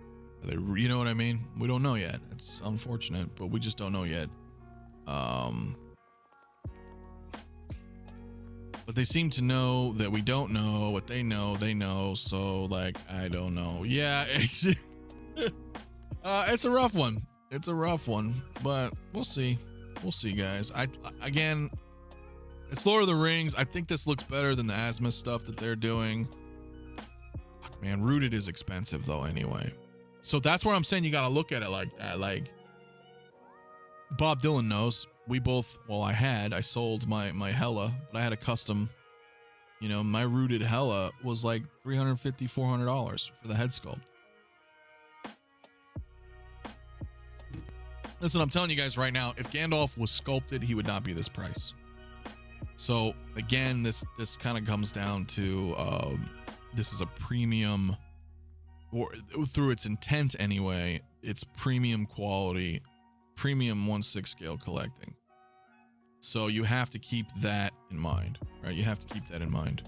Are they, you know what I mean? We don't know yet. It's unfortunate, but we just don't know yet. But they seem to know that we don't know what they know. So like, I don't know. Yeah, it's it's a rough one. It's a rough one, but we'll see. We'll see, guys. Again, it's Lord of the Rings. I think this looks better than the Asmus stuff that they're doing. Fuck, man, Rooted is expensive though anyway. So that's where I'm saying you got to look at it like that. Like, Bob Dylan knows. We both, well, I sold my Hela, but I had a custom, my Rooted Hela was like $350, $400 for the head sculpt. Listen, I'm telling you guys right now, if Gandalf was sculpted, he would not be this price. So again, this kind of comes down to, this is a premium, or through its intent anyway, it's premium quality, premium 1/6 scale collecting. So you have to keep that in mind, right? You have to keep that in mind.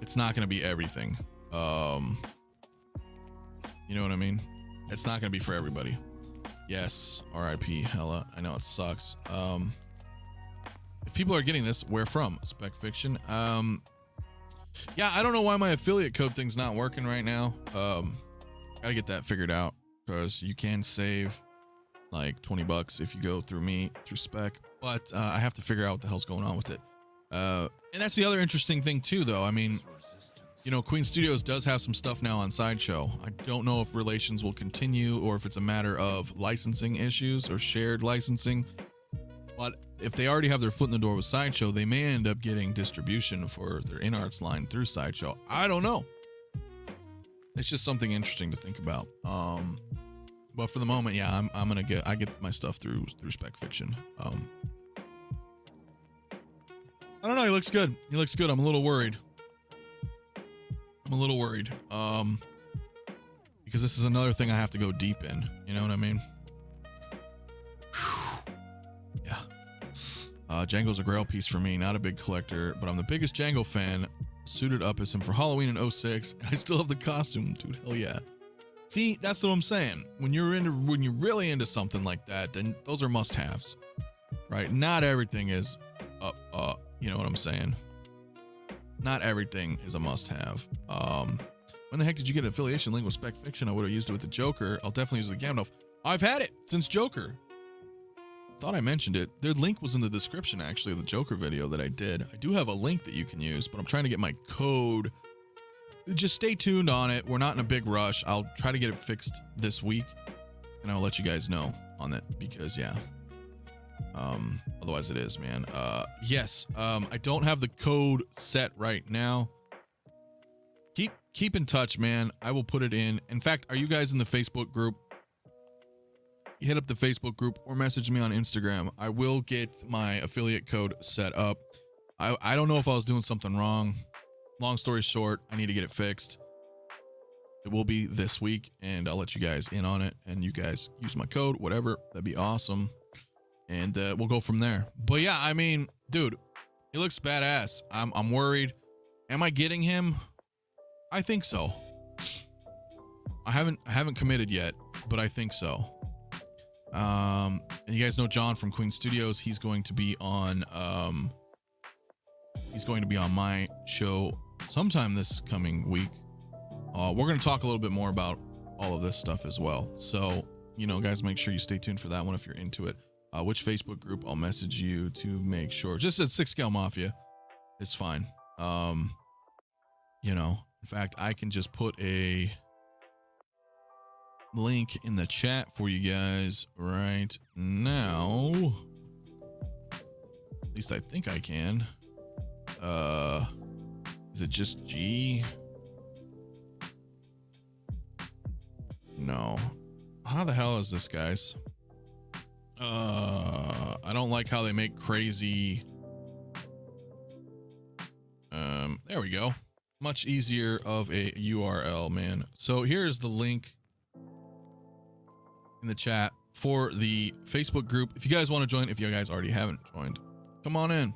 It's not going to be everything. You know what I mean? It's not going to be for everybody. Yes, RIP Hela. I know it sucks. If people are getting this, where from? Spec Fiction. Yeah, I don't know why my affiliate code thing's not working right now. Gotta get that figured out, because you can save like $20 if you go through me, through Spec, but I have to figure out what the hell's going on with it. And that's the other interesting thing too, though. I mean, Queen Studios does have some stuff now on Sideshow. I don't know if relations will continue or if it's a matter of licensing issues or shared licensing, but if they already have their foot in the door with Sideshow, they may end up getting distribution for their InArts line through Sideshow. I don't know. It's just something interesting to think about. But for the moment, yeah, I get my stuff through Spec Fiction. I don't know. He looks good. He looks good. I'm a little worried. Because this is another thing I have to go deep in. You know what I mean? Yeah. Jango's a grail piece for me. Not a big collector, but I'm the biggest Jango fan. Suited up as him for Halloween in 06. I still have the costume, dude. Hell yeah. See, that's what I'm saying. When you're really into something like that, then those are must-haves, right? Not everything is, you know what I'm saying? Not everything is a must-have. When the heck did you get an affiliation link with Spec Fiction? I would have used it with the Joker. I'll definitely use it with Gandalf. I've had it since Joker. Thought I mentioned it. Their link was in the description, actually, of the Joker video that I did. I do have a link that you can use, but I'm trying to get my code. Just stay tuned on it. We're not in a big rush. I'll try to get it fixed this week, and I'll let you guys know on it, because yeah. Otherwise it is, man. Yes. I don't have the code set right now. Keep in touch, man. I will put it in. In fact, are you guys in the Facebook group? You hit up the Facebook group or message me on Instagram. I will get my affiliate code set up. I don't know if I was doing something wrong. Long story short, I need to get it fixed. It will be this week, and I'll let you guys in on it, and you guys use my code, whatever. That'd be awesome. And we'll go from there. But yeah, I mean, dude, he looks badass. I'm worried. Am I getting him? I think so. I haven't committed yet, but I think so. And you guys know John from Queen Studios. He's going to be on my show sometime this coming week. We're going to talk a little bit more about all of this stuff as well. So, guys, make sure you stay tuned for that one if you're into it. Which Facebook group? I'll message you to make sure. Just at 6 Scale Mafia. It's fine. In fact, I can just put a link in the chat for you guys right now. At least I think I can. Is it just G? No. How the hell is this, guys? I don't like how they make crazy There we go. Much easier of a URL, man. So here's the link in the chat for the Facebook group. If you guys want to join, if you guys already haven't joined, come on in.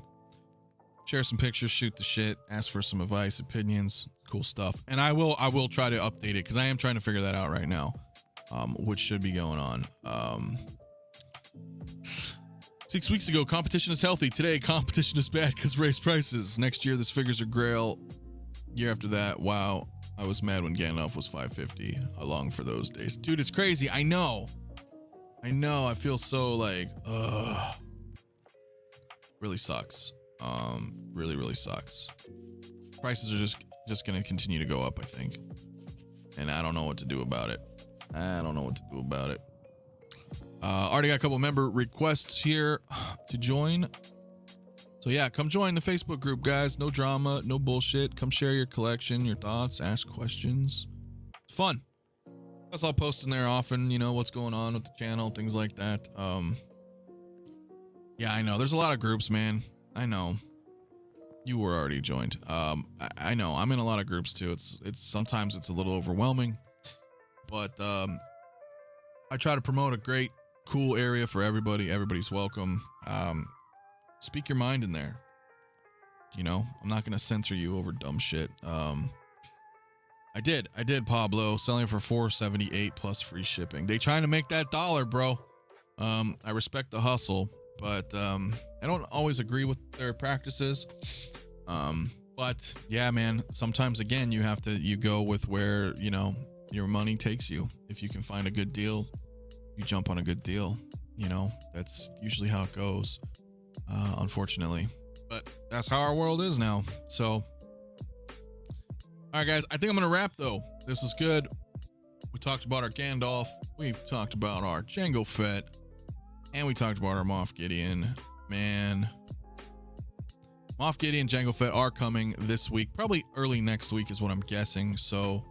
Share some pictures, shoot the shit, ask for some advice, opinions, cool stuff. And I will try to update it because I am trying to figure that out right now, which should be going on. 6 weeks ago, competition is healthy. Today, competition is bad because raised prices. Next year, this figures are grail. Year after that, wow, I was mad when Gandalf was $550. I long for those days. Dude, it's crazy. I know. I feel so like, really sucks. Really sucks. Prices are just going to continue to go up, I think. And I don't know what to do about it. Already got a couple member requests here to join. So yeah, come join the Facebook group, guys. No drama, no bullshit. Come share your collection, your thoughts, ask questions. It's fun. Plus I'll post in there often, you know, what's going on with the channel, things like that. Yeah, I know. There's a lot of groups, man. I know. You were already joined. I know. I'm in a lot of groups too. It's sometimes it's a little overwhelming. But I try to promote a great, cool area for everybody. Everybody's welcome. Speak your mind in there. You know, I'm not gonna censor you over dumb shit. I did Pablo, selling for $478 plus free shipping. They trying to make that dollar, bro. I respect the hustle, but I don't always agree with their practices. But yeah, man, sometimes again you go with where, you know, your money takes you. If you can find a good deal, you jump on a good deal. You know, that's usually how it goes. Unfortunately, but that's how our world is now. So, all right, guys, I think I'm gonna wrap though. This is good. We talked about our Gandalf, we've talked about our Jango Fett, and we talked about our Moff Gideon. Man, Moff Gideon, Jango Fett are coming this week, probably early next week is what I'm guessing. So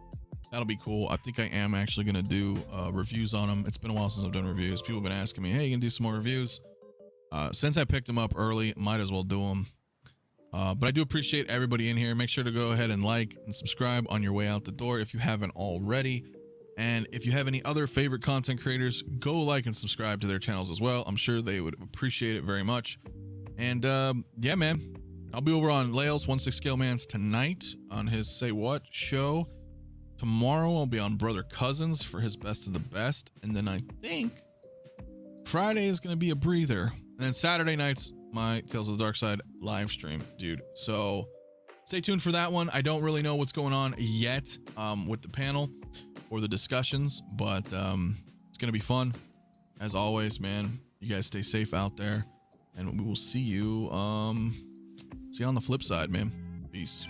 that'll be cool. I think I am actually gonna do reviews on them. It's been a while since I've done reviews. People have been asking me, hey, you can do some more reviews? Since I picked them up early, might as well do them. But I do appreciate everybody in here. Make sure to go ahead and like and subscribe on your way out the door if you haven't already. And if you have any other favorite content creators, go like and subscribe to their channels as well. I'm sure they would appreciate it very much. And yeah, man, I'll be over on Lael's 1/6 tonight on his Say What show. Tomorrow I'll be on Brother Cousins for his Best of the Best. And then I think Friday is going to be a breather. And then Saturday night's my Tales of the Dark Side live stream, dude. So stay tuned for that one. I don't really know what's going on yet with the panel or the discussions, but it's going to be fun. As always, man, you guys stay safe out there. And we will see you on the flip side, man. Peace.